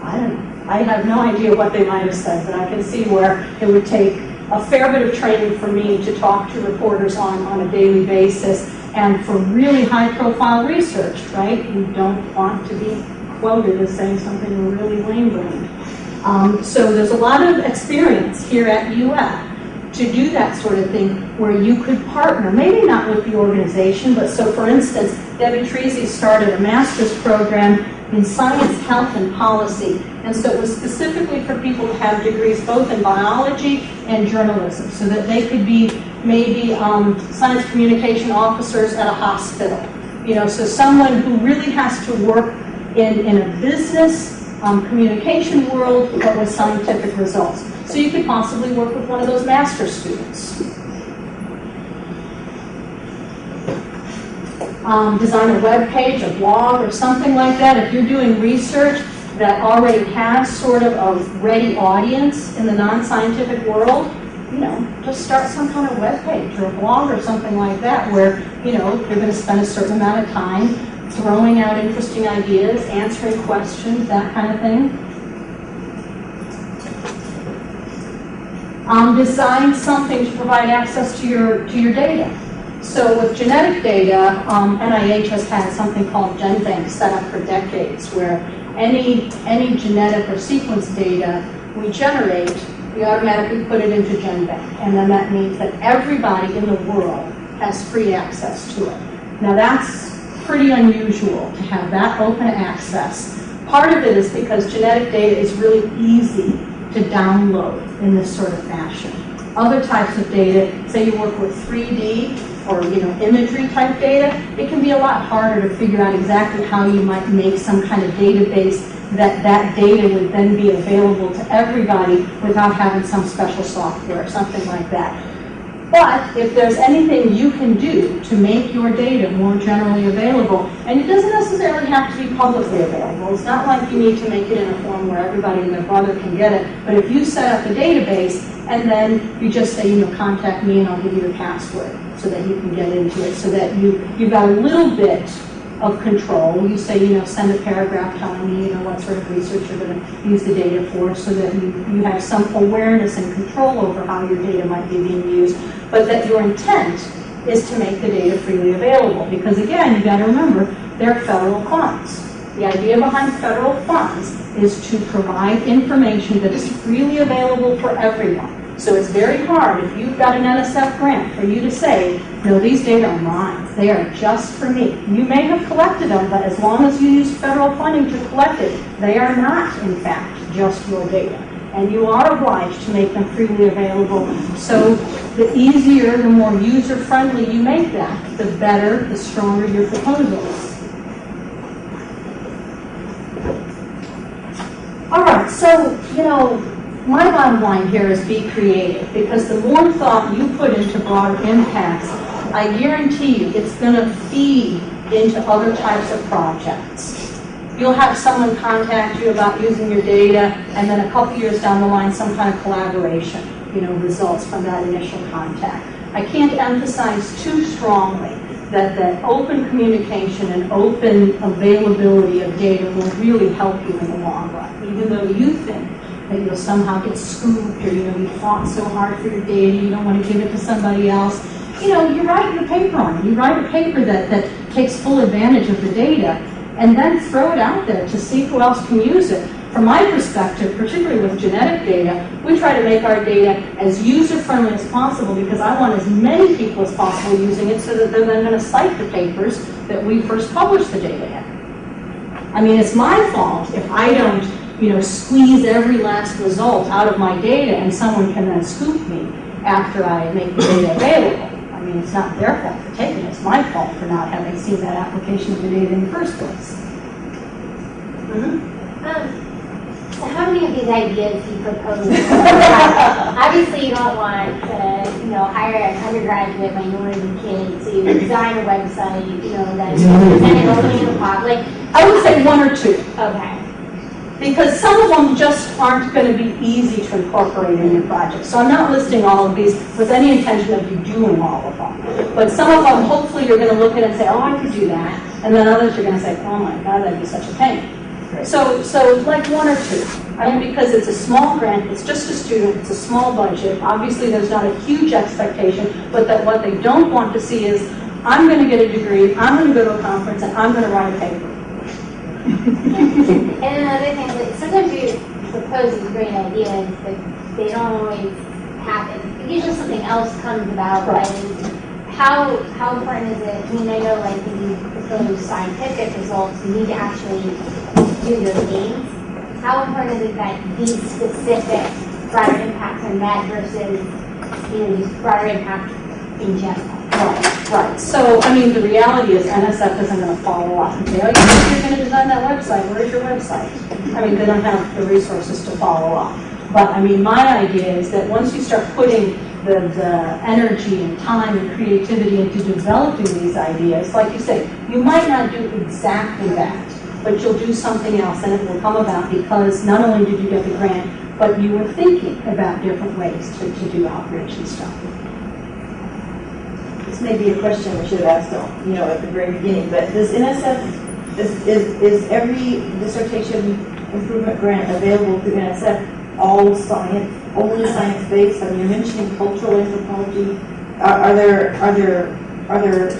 I don't know, I have no idea what they might have said, but I can see where it would take a fair bit of training for me to talk to reporters on a daily basis. And for really high-profile research, right? You don't want to be quoted as saying something really lame-brained. So there's a lot of experience here at UF to do that sort of thing where you could partner, maybe not with the organization, but so for instance, Debbie Treasy started a master's program in science, health, and policy. And so it was specifically for people to have degrees both in biology and journalism, so that they could be maybe science communication officers at a hospital. You know, so someone who really has to work in a business communication world, but with scientific results. So you could possibly work with one of those master's students. Design a web page, a blog, or something like that. If you're doing research that already has sort of a ready audience in the non-scientific world, you know, just start some kind of web page or a blog or something like that where, you know, you're going to spend a certain amount of time throwing out interesting ideas, answering questions, that kind of thing. Design something to provide access to your data. So with genetic data, NIH has had something called GenBank set up for decades, where any genetic or sequence data we generate, we automatically put it into GenBank. And then that means that everybody in the world has free access to it. Now that's pretty unusual to have that open access. Part of it is because genetic data is really easy to download in this sort of fashion. Other types of data, say you work with 3D or imagery type data, it can be a lot harder to figure out exactly how you might make some kind of database that data would then be available to everybody without having some special software or something like that. But if there's anything you can do to make your data more generally available, and it doesn't necessarily have to be publicly available, it's not like you need to make it in a form where everybody and their brother can get it, but if you set up a database and then you just say, contact me and I'll give you the password so that you can get into it, so that you've got a little bit of control. You say, send a paragraph telling me, what sort of research you're going to use the data for, so that you have some awareness and control over how your data might be being used, but that your intent is to make the data freely available. Because again, you've got to remember, they're federal funds. The idea behind federal funds is to provide information that is freely available for everyone. So it's very hard, if you've got an NSF grant, for you to say, no, these data are mine. They are just for me. You may have collected them, but as long as you use federal funding to collect it, they are not, in fact, just your data. and you are obliged to make them freely available. So the easier, the more user-friendly you make that, the better, the stronger your proposal is. All right, so, my bottom line here is be creative, because the more thought you put into broader impacts, I guarantee you it's going to feed into other types of projects. You'll have someone contact you about using your data, and then a couple years down the line, some kind of collaboration, results from that initial contact. I can't emphasize too strongly that open communication and open availability of data will really help you in the long run, even though you think that you'll somehow get scooped, or you fought so hard for your data, you don't want to give it to somebody else. You write your paper on it. You write a paper that takes full advantage of the data, and then throw it out there to see who else can use it. From my perspective, particularly with genetic data, we try to make our data as user-friendly as possible, because I want as many people as possible using it, so that they're then going to cite the papers that we first published the data in. I mean, it's my fault if I don't, squeeze every last result out of my data and someone can then scoop me after I make the data available. I mean, it's not their fault for taking it. It's my fault for not having seen that application of the data in the first place. So how many of these ideas do you propose? Obviously, you don't want to, hire an undergraduate minority kid to design a website, that's presented only in the pop. I would say one or two. Okay. Because some of them just aren't going to be easy to incorporate in your project. So I'm not listing all of these with any intention of you doing all of them. But some of them, hopefully, you're going to look at and say, oh, I could do that. And then others, you're going to say, oh my God, that'd be such a pain. So like one or two. I mean, because it's a small grant, it's just a student, it's a small budget. Obviously, there's not a huge expectation, but that what they don't want to see is, I'm going to get a degree, I'm going to go to a conference, and I'm going to write a paper. And another thing, sometimes you propose these great ideas, but they don't always happen. Usually something else comes about. Right. How important is it? I mean, I know when you propose scientific results, you need to actually do those gains. How important is it that these specific broader impacts are met versus these broader impacts in general? Right. So, I mean, the reality is NSF isn't going to follow up and say, oh, you're going to design that website. Where's your website? I mean, they don't have the resources to follow up. But, I mean, my idea is that once you start putting the energy and time and creativity into developing these ideas, like you say, you might not do exactly that, but you'll do something else, and it will come about because not only did you get the grant, but you were thinking about different ways to do outreach and stuff. This may be a question we should have asked, at the very beginning, but does NSF, is every dissertation improvement grant available through NSF all science, only science-based? I mean, you're mentioning cultural anthropology. Are there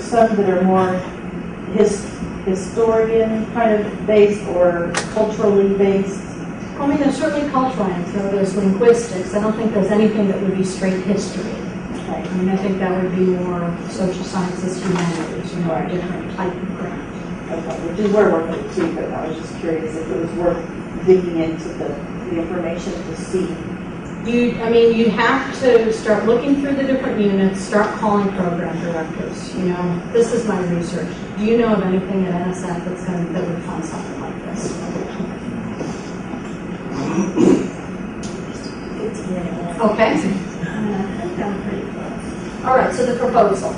some that are more historian kind of based or culturally based? I mean, there's certainly cultural answer. There's linguistics. I don't think there's anything that would be straight history. Okay. I mean, I think that would be more social sciences, humanities, a different type of grant. Okay, which is where we're going to, but I was just curious if it was worth digging into the information to see. You'd have to start looking through the different units, start calling program directors. This is my research. Do you know of anything at NSF that would fund something like this? Okay. All right, so the proposal.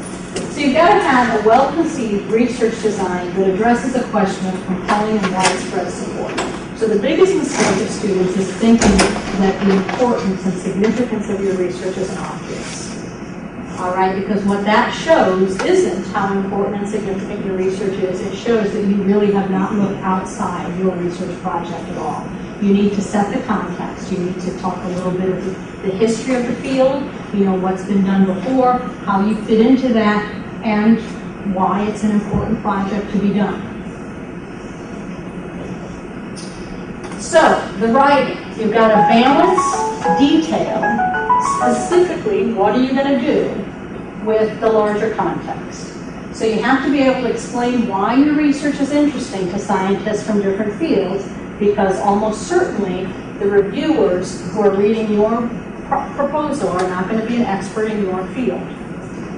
So you've got to have a well-conceived research design that addresses a question of compelling and widespread support. So the biggest mistake of students is thinking that the importance and significance of your research is obvious. All right, because what that shows isn't how important and significant your research is. It shows that you really have not looked outside your research project at all. You need to set the context. You need to talk a little bit of the history of the field, what's been done before, how you fit into that, and why it's an important project to be done. So, the writing. You've got to balance detail, specifically, what are you going to do with the larger context. So you have to be able to explain why your research is interesting to scientists from different fields, because almost certainly the reviewers who are reading your proposal are not going to be an expert in your field.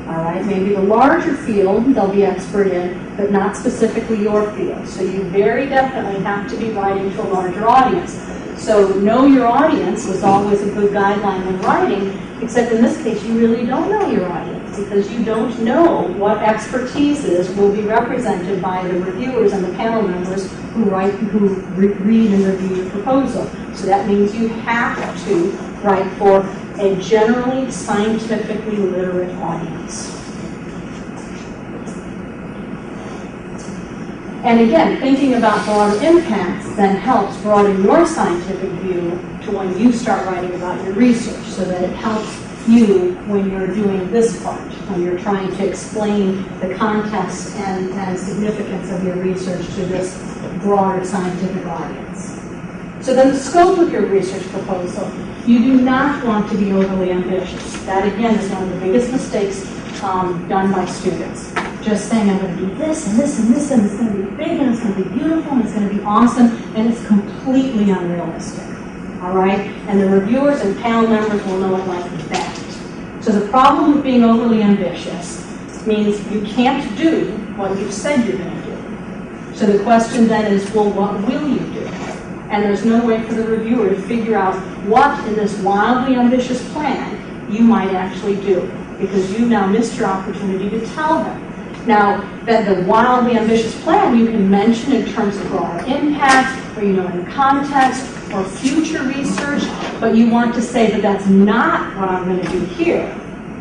All right, maybe the larger field they'll be expert in, but not specifically your field. So you very definitely have to be writing to a larger audience. So know your audience was always a good guideline when writing, except in this case you really don't know your audience because you don't know what expertises will be represented by the reviewers and the panel members who read and review your proposal. So that means you have to write for a generally scientifically literate audience. And again, thinking about broader impacts then helps broaden your scientific view to when you start writing about your research, so that it helps you when you're doing this part, when you're trying to explain the context and significance of your research to this broader scientific audience. So then the scope of your research proposal, you do not want to be overly ambitious. That again is one of the biggest mistakes done by students. Just saying I'm going to do this and this and this and it's going to be big and it's going to be beautiful and it's going to be awesome, and it's completely unrealistic. All right? And the reviewers and panel members will know it like that. So the problem with being overly ambitious means you can't do what you've said you're going to do. So the question then is, well, what will you do? And there's no way for the reviewer to figure out what in this wildly ambitious plan you might actually do, because you've now missed your opportunity to tell them. Now, that the wildly ambitious plan you can mention in terms of broader impact, or in context, or future research, but you want to say that that's not what I'm going to do here.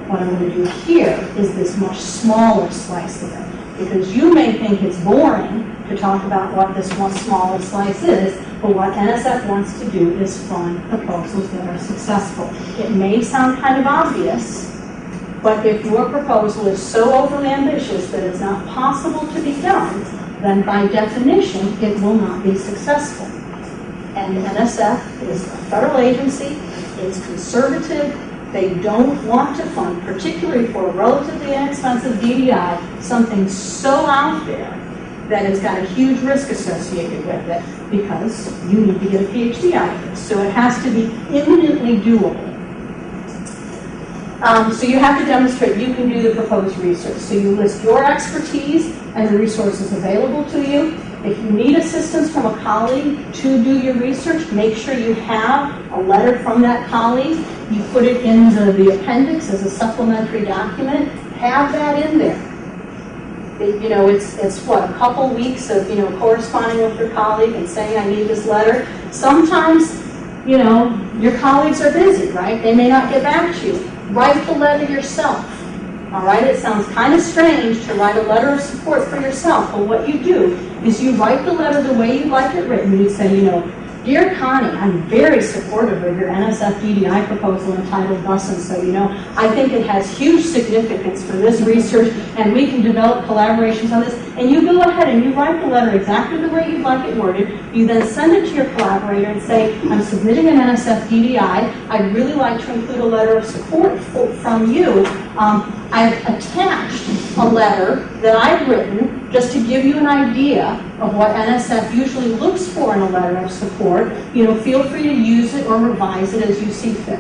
What I'm going to do here is this much smaller slice of it, because you may think it's boring to talk about what this one smaller slice is, but what NSF wants to do is fund proposals that are successful. It may sound kind of obvious, but if your proposal is so overly ambitious that it's not possible to be done, then by definition, it will not be successful. And NSF is a federal agency, it's conservative, they don't want to fund, particularly for a relatively inexpensive DDI, something so out there that it's got a huge risk associated with it, because you need to get a PhD out of this. So it has to be imminently doable. So you have to demonstrate you can do the proposed research. So you list your expertise and the resources available to you. If you need assistance from a colleague to do your research, make sure you have a letter from that colleague. You put it in the appendix as a supplementary document. Have that in there. It's what, a couple weeks of, corresponding with your colleague and saying, I need this letter. Sometimes, your colleagues are busy, right? They may not get back to you. Write the letter yourself. All right, it sounds kind of strange to write a letter of support for yourself, but what you do is you write the letter the way you like it written. You say, Dear Connie, I'm very supportive of your NSF DDI proposal entitled thus and so. I think it has huge significance for this research, and we can develop collaborations on this. And you go ahead and you write the letter exactly the way you'd like it worded. You then send it to your collaborator and say, I'm submitting an NSF DDI. I'd really like to include a letter of support from you. I've attached a letter that I've written just to give you an idea of what NSF usually looks for in a letter of support. Feel free to use it or revise it as you see fit.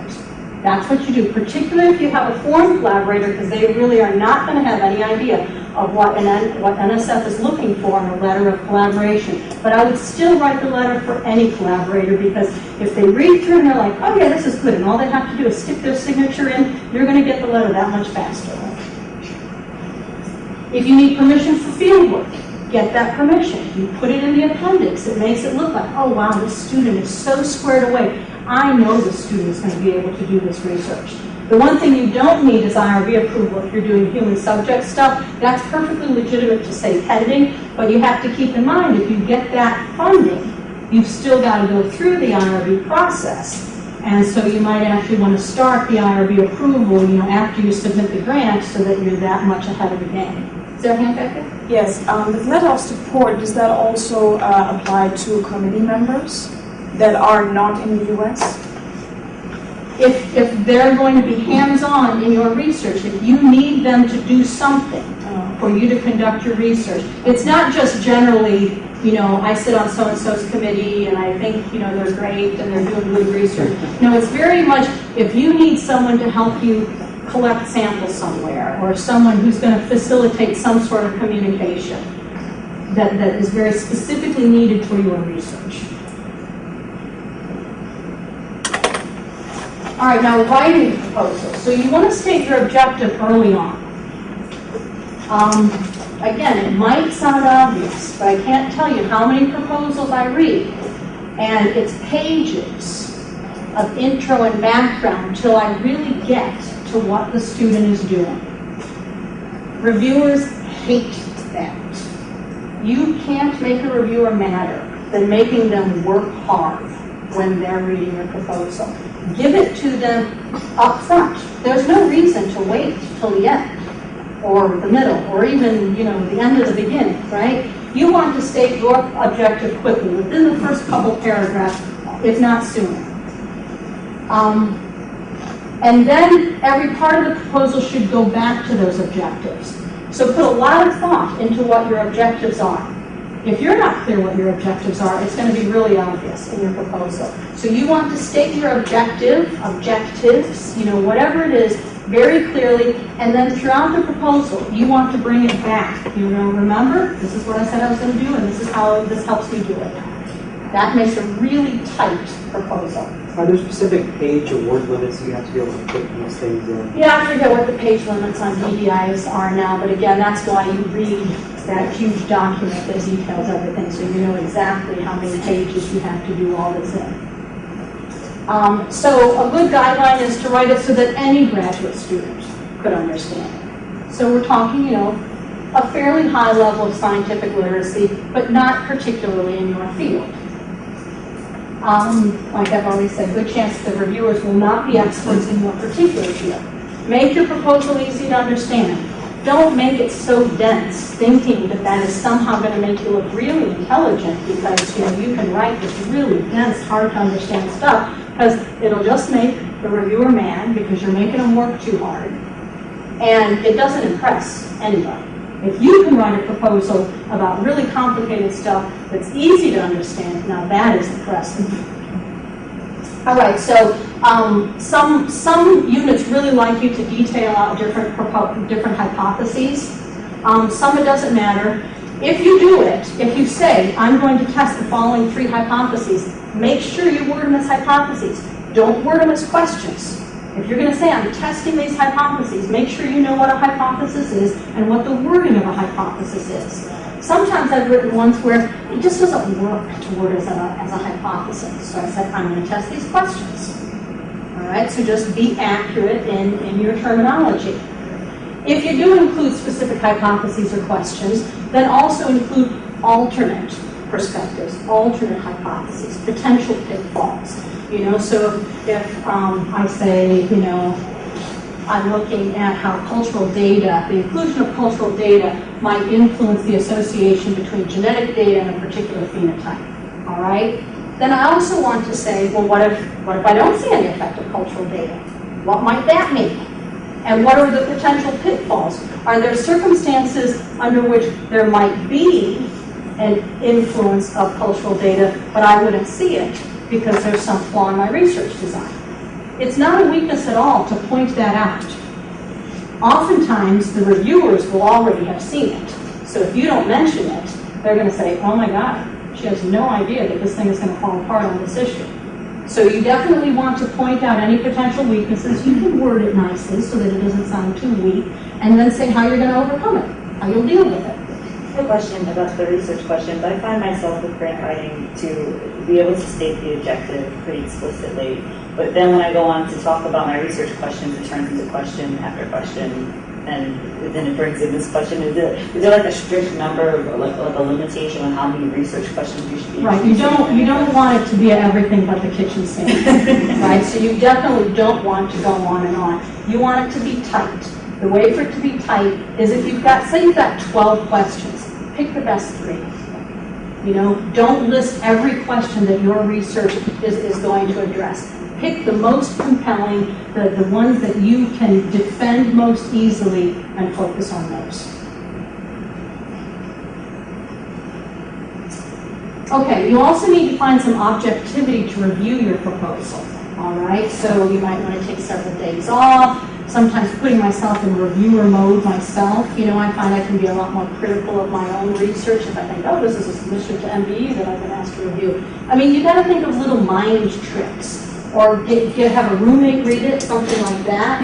That's what you do, particularly if you have a foreign collaborator, because they really are not going to have any idea of what NSF is looking for in a letter of collaboration. But I would still write the letter for any collaborator, because if they read through and they're like, oh yeah, this is good, and all they have to do is stick their signature in, you're going to get the letter that much faster. If you need permission for field work, get that permission. You put it in the appendix. It makes it look like, oh wow, this student is so squared away. I know the student is going to be able to do this research. The one thing you don't need is IRB approval if you're doing human subject stuff. That's perfectly legitimate to say pending, but you have to keep in mind, if you get that funding, you've still got to go through the IRB process. And so you might actually want to start the IRB approval, after you submit the grant, so that you're that much ahead of the game. Is there a hand back there? Yes. The letter of support, does that also apply to committee members that are not in the U.S.? If they're going to be hands-on in your research, if you need them to do something for you to conduct your research, it's not just generally you know, I sit on so-and-so's committee and I think, you know, they're great and they're doing good research. No, it's very much, if you need someone to help you collect samples somewhere, or someone who's going to facilitate some sort of communication that is very specifically needed for your research. All right, now writing proposals. So you want to state your objective early on. Again, it might sound obvious, but I can't tell you how many proposals I read, and it's pages of intro and background until I really get to what the student is doing. Reviewers hate that. You can't make a reviewer madder than making them work hard when they're reading your proposal. Give it to them up front. There's no reason to wait till the end, or the middle, or even, you know, the end of the beginning, right? You want to state your objective quickly, within the first couple paragraphs, if not sooner. And then every part of the proposal should go back to those objectives. So put a lot of thought into what your objectives are. If you're not clear what your objectives are, it's going to be really obvious in your proposal. So you want to state your objectives, you know, whatever it is, very clearly, and then throughout the proposal, you want to bring it back. You know, remember, this is what I said I was going to do, and this is how this helps me do it. That makes a really tight proposal. Are there specific page or word limits you have to be able to put these things in? Yeah, I forget what the page limits on DDIs are now, but again, that's why you read that huge document that details everything, so you know exactly how many pages you have to do all this in. So a good guideline is to write it so that any graduate student could understand. So we're talking, you know, a fairly high level of scientific literacy, but not particularly in your field. Like I've already said, good chance that reviewers will not be experts in your particular field. Make your proposal easy to understand. Don't make it so dense, thinking that that is somehow going to make you look really intelligent, because, you know, you can write this really dense, hard to understand stuff, because it'll just make the reviewer mad because you're making them work too hard, and it doesn't impress anybody. If you can write a proposal about really complicated stuff that's easy to understand, now that is impressive. All right, so some units really like you to detail out different hypotheses. Some it doesn't matter. If you do it, if you say, I'm going to test the following 3 hypotheses, make sure you word them as hypotheses. Don't word them as questions. If you're going to say, I'm testing these hypotheses, make sure you know what a hypothesis is and what the wording of a hypothesis is. Sometimes I've written ones where it just doesn't work to word as a hypothesis. So I said, I'm going to test these questions. All right, so just be accurate in your terminology. If you do include specific hypotheses or questions, then also include alternate perspectives, alternate hypotheses, potential pitfalls. You know, so if I say, you know, I'm looking at how cultural data, the inclusion of cultural data might influence the association between genetic data and a particular phenotype, all right? Then I also want to say, well, what if I don't see any effect of cultural data? What might that mean? And what are the potential pitfalls? Are there circumstances under which there might be an influence of cultural data, but I wouldn't see it because there's some flaw in my research design? It's not a weakness at all to point that out. Oftentimes, the reviewers will already have seen it. So if you don't mention it, they're going to say, oh my God, she has no idea that this thing is going to fall apart on this issue. So you definitely want to point out any potential weaknesses. You can word it nicely so that it doesn't sound too weak, and then say how you're going to overcome it, how you'll deal with it. A question about the research questions. I find myself with grant writing to be able to state the objective pretty explicitly, but then when I go on to talk about my research questions, it turns into question after question, and then it brings in this question. Is there like a strict number, like a limitation on how many research questions you should be? Right. You don't want it to be everything but the kitchen sink. Right. So you definitely don't want to go on and on. You want it to be tight. The way for it to be tight is if you've got, say you've got 12 questions, pick the best 3. You know, don't list every question that your research is going to address. Pick the most compelling, the ones that you can defend most easily, and focus on those. Okay, you also need to find some objectivity to review your proposal, all right? So you might want to take several days off, sometimes putting myself in reviewer mode myself. You know, I find I can be a lot more critical of my own research if I think, oh, this is a submission to MBE that I've been asked to review. I mean, you got to think of little mind tricks, or have a roommate read it, something like that.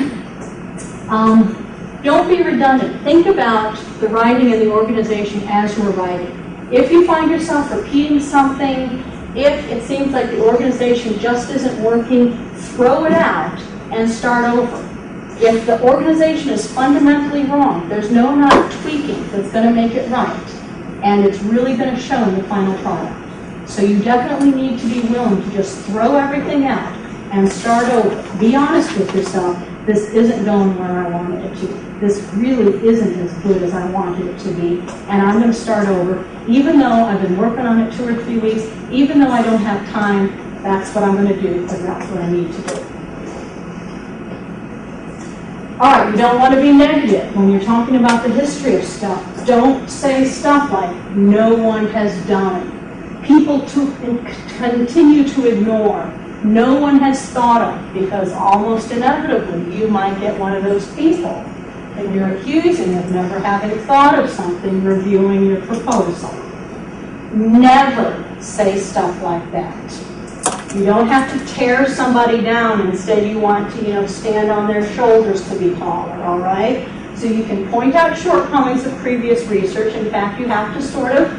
Don't be redundant. Think about the writing and the organization as you're writing. If you find yourself repeating something, if it seems like the organization just isn't working, throw it out and start over. If the organization is fundamentally wrong, there's no amount of tweaking that's going to make it right, and it's really going to show in the final product. So you definitely need to be willing to just throw everything out and start over. Be honest with yourself. This isn't going where I wanted it to. This really isn't as good as I wanted it to be, and I'm going to start over. Even though I've been working on it 2 or 3 weeks, even though I don't have time, that's what I'm going to do, because that's what I need to do. All right, you don't want to be negative when you're talking about the history of stuff. Don't say stuff like, no one has done. People continue to ignore. No one has thought of, because almost inevitably you might get one of those people that you're accusing of never having thought of something reviewing your proposal. Never say stuff like that. You don't have to tear somebody down. Instead, you want to, stand on their shoulders to be taller, all right? So you can point out shortcomings of previous research. In fact, you have to sort of,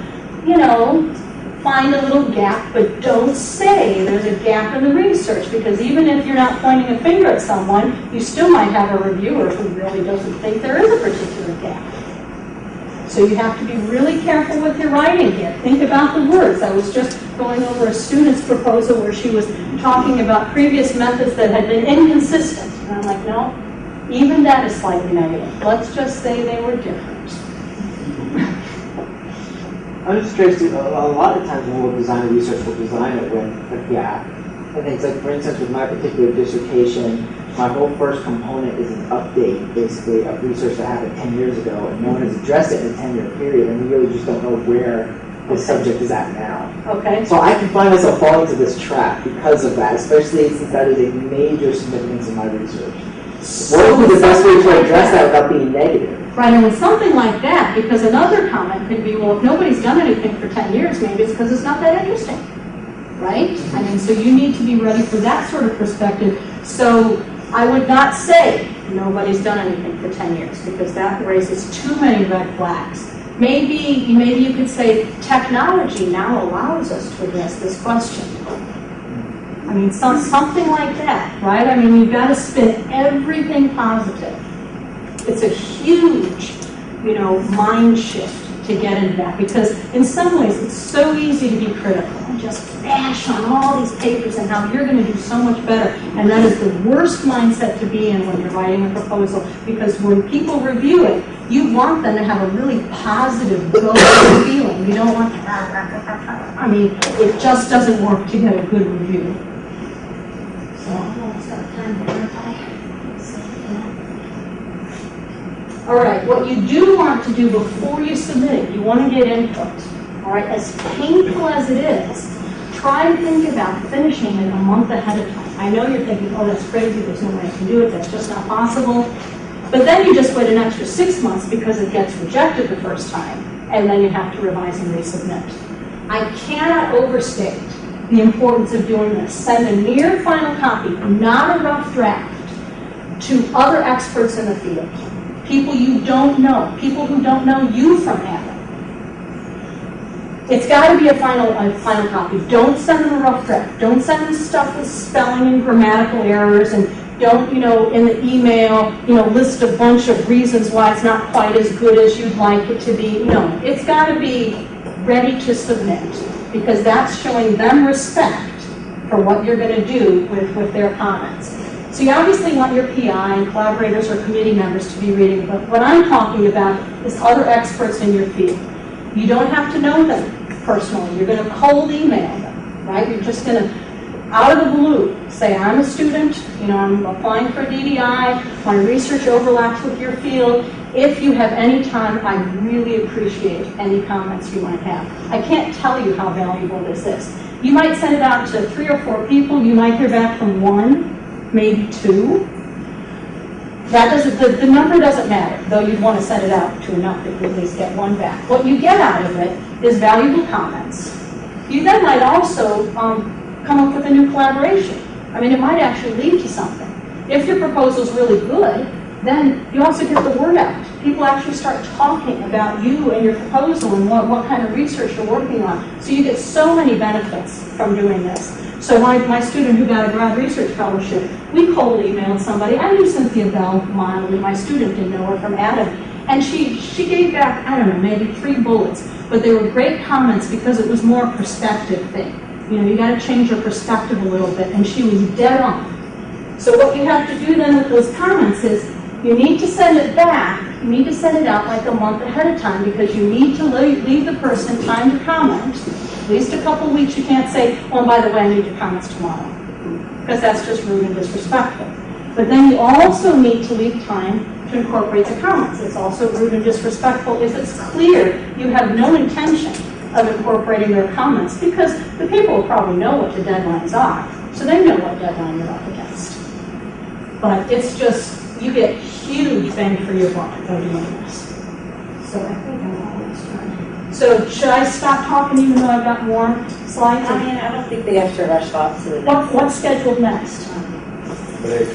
find a little gap, but don't say there's a gap in the research, because even if you're not pointing a finger at someone, you still might have a reviewer who really doesn't think there is a particular gap. So you have to be really careful with your writing here. Think about the words. I was just going over a student's proposal where she was talking about previous methods that had been inconsistent. And I'm like, no, even that is slightly negative. Let's just say they were different. I'm just curious, a lot of times when we'll design research, we'll design it with a gap. And things like, for instance, with my particular dissertation, my whole first component is an update, basically, of research that happened 10 years ago, and no one has addressed it in a 10-year period, and we really just don't know where the subject is at now. Okay. So I can find myself falling into this trap because of that, especially since that is a major significance in my research. What would be the best way to address that without being negative? Right, and with something like that, because another comment could be, well, if nobody's done anything for 10 years, maybe it's because it's not that interesting, right? I mean, so you need to be ready for that sort of perspective. So I would not say nobody's done anything for 10 years, because that raises too many red flags. Maybe you could say technology now allows us to address this question. I mean, something like that, right? I mean, you've got to spin everything positive. It's a huge, mind shift to get into that, because in some ways it's so easy to be critical and just bash on all these papers and how you're going to do so much better. And that is the worst mindset to be in when you're writing a proposal, because when people review it, you want them to have a really positive, go-to feeling. You don't want, I mean, it just doesn't work to get a good review. So, almost out of time to verify. All right, what you do want to do before you submit it, you want to get input. All right, as painful as it is, try to think about finishing it a month ahead of time. I know you're thinking, oh, that's crazy, there's no way I can do it, that's just not possible. But then you just wait an extra 6 months because it gets rejected the first time, and then you have to revise and resubmit. I cannot overstate the importance of doing this. Send a near final copy, not a rough draft, to other experts in the field. People you don't know, people who don't know you from Adam. It's got to be a final copy. Don't send them a rough draft. Don't send them stuff with spelling and grammatical errors, and don't, in the email, list a bunch of reasons why it's not quite as good as you'd like it to be. No, it's got to be ready to submit, because that's showing them respect for what you're going to do with their comments. So you obviously want your PI and collaborators or committee members to be reading, but what I'm talking about is other experts in your field. You don't have to know them personally. You're going to cold email them, right? You're just going to out of the blue, say, I'm a student, I'm applying for DDI, my research overlaps with your field. If you have any time, I really appreciate any comments you might have. I can't tell you how valuable this is. You might send it out to 3 or 4 people. You might hear back from 1, maybe 2. That doesn't, the number doesn't matter, though you'd want to send it out to enough that you at least get 1 back. What you get out of it is valuable comments. You then might also come up with a new collaboration. I mean, it might actually lead to something. If your proposal's really good, then you also get the word out. People actually start talking about you and your proposal and what kind of research you're working on. So you get so many benefits from doing this. So my student who got a grad research fellowship, we cold emailed somebody. I knew Cynthia Bell mildly. My student didn't know her from Adam. And she gave back, I don't know, maybe 3 bullets. But they were great comments because it was more a perspective thing. You got to change your perspective a little bit. And she was dead on. So what you have to do then with those comments is you need to send it back. You need to send it out like a month ahead of time because you need to leave the person time to comment. At least a couple weeks. You can't say, oh, by the way, I need your comments tomorrow. Because that's just rude and disrespectful. But then you also need to leave time to incorporate the comments. It's also rude and disrespectful if it's clear you have no intention of incorporating their comments because the people will probably know what the deadlines are. So they know what deadline you're up against. But it's just, you get huge bang for your buck by doing this. So I think I'm almost done. So should I stop talking even though I've got more slides? I mean, I don't think they have to rush off to the next. What's scheduled next? Break.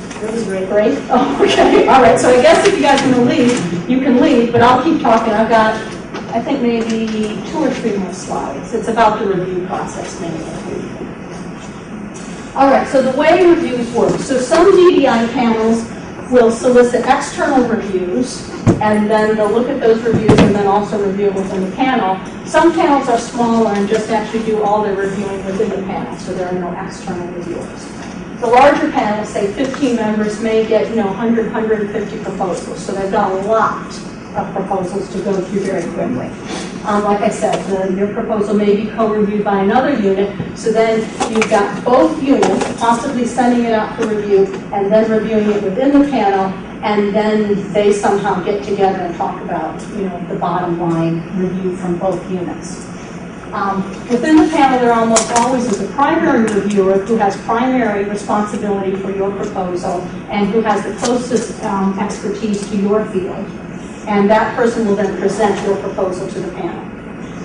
Break? Oh, okay. All right. So I guess if you guys want to leave, you can leave, but I'll keep talking. I've got, I think, maybe 2 or 3 more slides. It's about the review process, maybe. All right. So the way reviews work. So some DDI panels will solicit external reviews, and then they'll look at those reviews and then also review within the panel. Some panels are smaller and just actually do all their reviewing within the panel, so there are no external reviewers. The larger panels, say 15 members, may get 100, 150 proposals, so they've got a lot of proposals to go through very quickly. Like I said, your proposal may be co-reviewed by another unit, so then you've got both units possibly sending it out for review and then reviewing it within the panel, and then they somehow get together and talk about the bottom line review from both units. Within the panel, there almost always is a primary reviewer who has primary responsibility for your proposal and who has the closest expertise to your field. And that person will then present your proposal to the panel.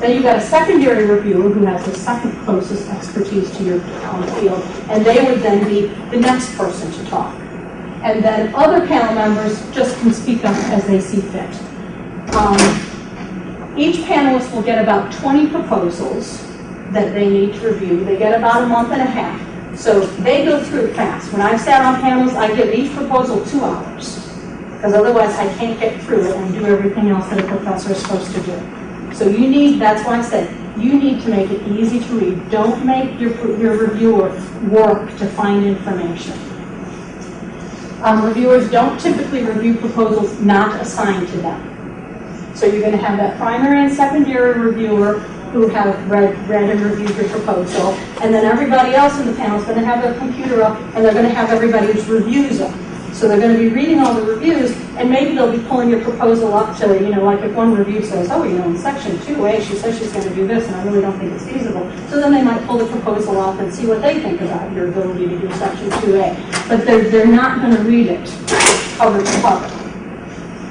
Then you've got a secondary reviewer who has the second closest expertise to your field, and they would then be the next person to talk. And then other panel members just can speak up as they see fit. Each panelist will get about 20 proposals that they need to review. They get about a month and a half. So they go through it fast. When I've sat on panels, I give each proposal 2 hours. Because otherwise I can't get through it and do everything else that a professor is supposed to do. So you need, that's why I said, you need to make it easy to read. Don't make your reviewer work to find information. Reviewers don't typically review proposals not assigned to them. So you're going to have that primary and secondary reviewer who have read and reviewed your proposal, and then everybody else in the panel is going to have their computer up, and they're going to have everybody's reviews up. So they're going to be reading all the reviews, and maybe they'll be pulling your proposal up to, like if one review says, oh, in section 2A, she says she's going to do this, and I really don't think it's feasible. So then they might pull the proposal up and see what they think about your ability to do section 2A. But they're not going to read it cover to cover.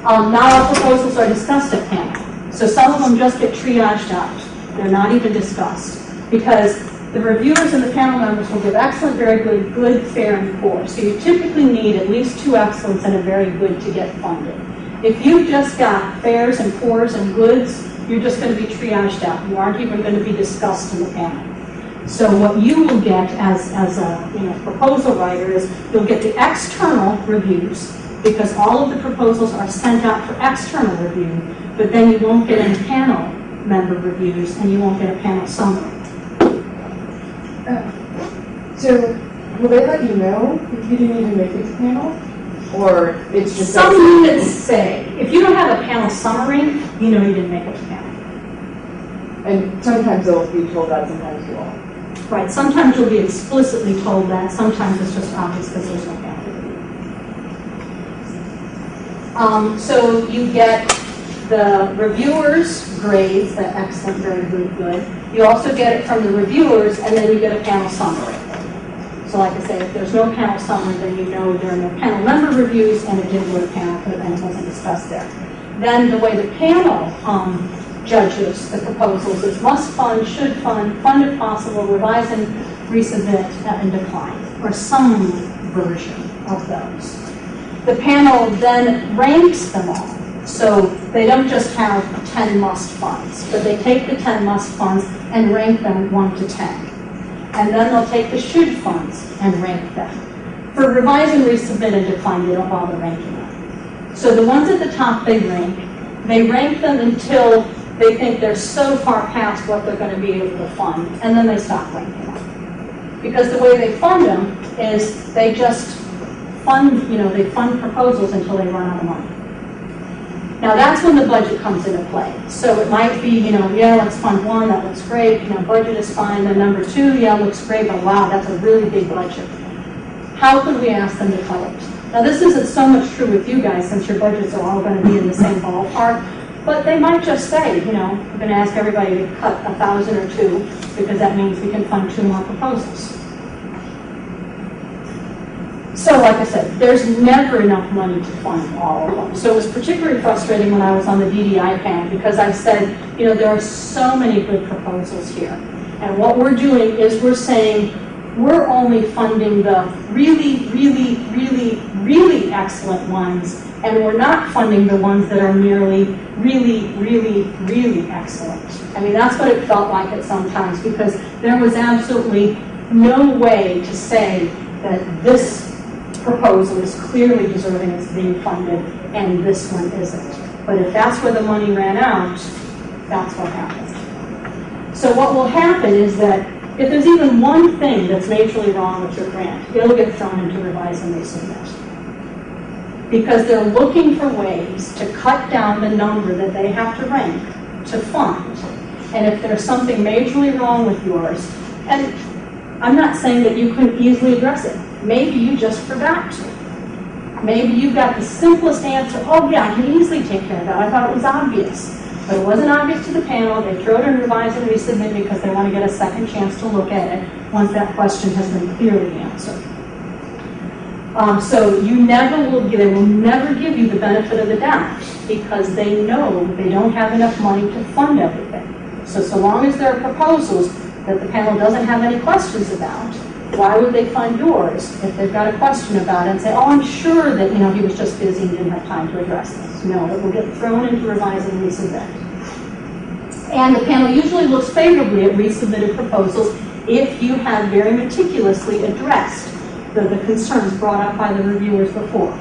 Not all proposals are discussed at panel. So some of them just get triaged out. They're not even discussed. Because the reviewers and the panel members will give excellent, very good, good, fair, and poor. So you typically need at least 2 excellents and a very good to get funded. If you've just got fairs and poors and goods, you're just going to be triaged out. You aren't even going to be discussed in the panel. So what you will get as a proposal writer is you'll get the external reviews, because all of the proposals are sent out for external review, but then you won't get any panel member reviews and you won't get a panel summary. So, will they let you know if you didn't even make it to panel? Or it's just... Some units say, if you don't have a panel summary, you didn't make it to panel. And sometimes they'll be told that, sometimes you won't. Right, sometimes you'll be explicitly told that, sometimes it's just obvious because there's no panel. So you get the reviewers' grades, the excellent, very good. You also get it from the reviewers, and then you get a panel summary. So like I say, if there's no panel summary, then you know there are no panel member reviews, and it didn't go to panel, and it wasn't discussed there. Then the way the panel judges the proposals is must fund, should fund, fund if possible, revise and resubmit, and decline, or some version of those. The panel then ranks them all. So they don't just have 10 must funds, but they take the 10 must funds and rank them 1 to 10. And then they'll take the should funds and rank them. For revise and resubmit and decline, they don't bother ranking them. So the ones at the top they rank them until they think they're so far past what they're going to be able to fund, and then they stop ranking them. Because the way they fund them is they just fund, they fund proposals until they run out of money. Now that's when the budget comes into play. So it might be, yeah, let's fund one, that looks great, budget is fine. Then number 2, yeah, looks great, but wow, that's a really big budget. How could we ask them to cut it? Now this isn't so much true with you guys since your budgets are all going to be in the same ballpark, but they might just say, we're going to ask everybody to cut 1,000 or 2 because that means we can fund 2 more proposals. So like I said, there's never enough money to fund all of them. So it was particularly frustrating when I was on the DDI panel because I said, there are so many good proposals here. And what we're doing is we're saying we're only funding the really, really, really, really excellent ones, and we're not funding the ones that are merely really, really, really excellent. I mean, that's what it felt like at some times because there was absolutely no way to say that this proposal is clearly deserving of being funded and this one isn't. But if that's where the money ran out, that's what happened. So what will happen is that if there's even one thing that's majorly wrong with your grant, it'll get thrown into revise and resubmit. Because they're looking for ways to cut down the number that they have to rank to fund. And if there's something majorly wrong with yours, and I'm not saying that you couldn't easily address it. Maybe you just forgot to. Maybe you got the simplest answer. Oh yeah, I can easily take care of that. I thought it was obvious. But it wasn't obvious to the panel. They throw it in revise and resubmit because they want to get a second chance to look at it once that question has been clearly answered. So they will never give you the benefit of the doubt because they know they don't have enough money to fund everything. So long as there are proposals that the panel doesn't have any questions about, why would they fund yours if they've got a question about it and say, oh, I'm sure that, he was just busy and didn't have time to address this. No, it will get thrown into revise and resubmit. And the panel usually looks favorably at resubmitted proposals if you have very meticulously addressed the concerns brought up by the reviewers before.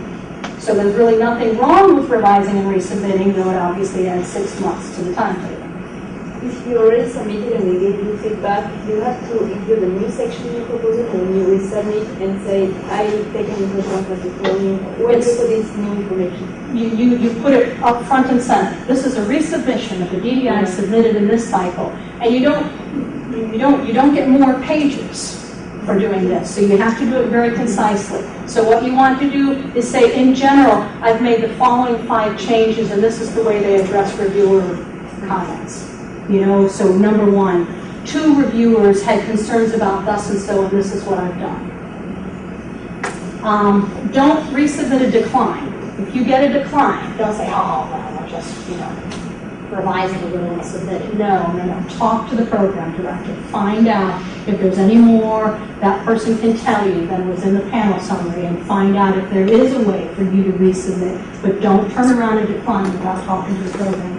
So there's really nothing wrong with revising and resubmitting, though it obviously adds 6 months to the timetable. If you already submitted and they gave you feedback, you have to include a new section in your proposal and you resubmit and say, I take into account what you told me. Where do you put this new information? You put it up front and center. This is a resubmission of the DDI submitted in this cycle, and you don't get more pages for doing this. So you have to do it very concisely. So what you want to do is say, in general, I've made the following 5 changes, and this is the way they address reviewer comments. So number 1, 2 reviewers had concerns about thus and so, and this is what I've done. Don't resubmit a decline. If you get a decline, don't say, oh, well, I'll just, revise it a little and submit it. No. Talk to the program director. Find out if there's any more that person can tell you than was in the panel summary, and find out if there is a way for you to resubmit, but don't turn around and decline without talking to the program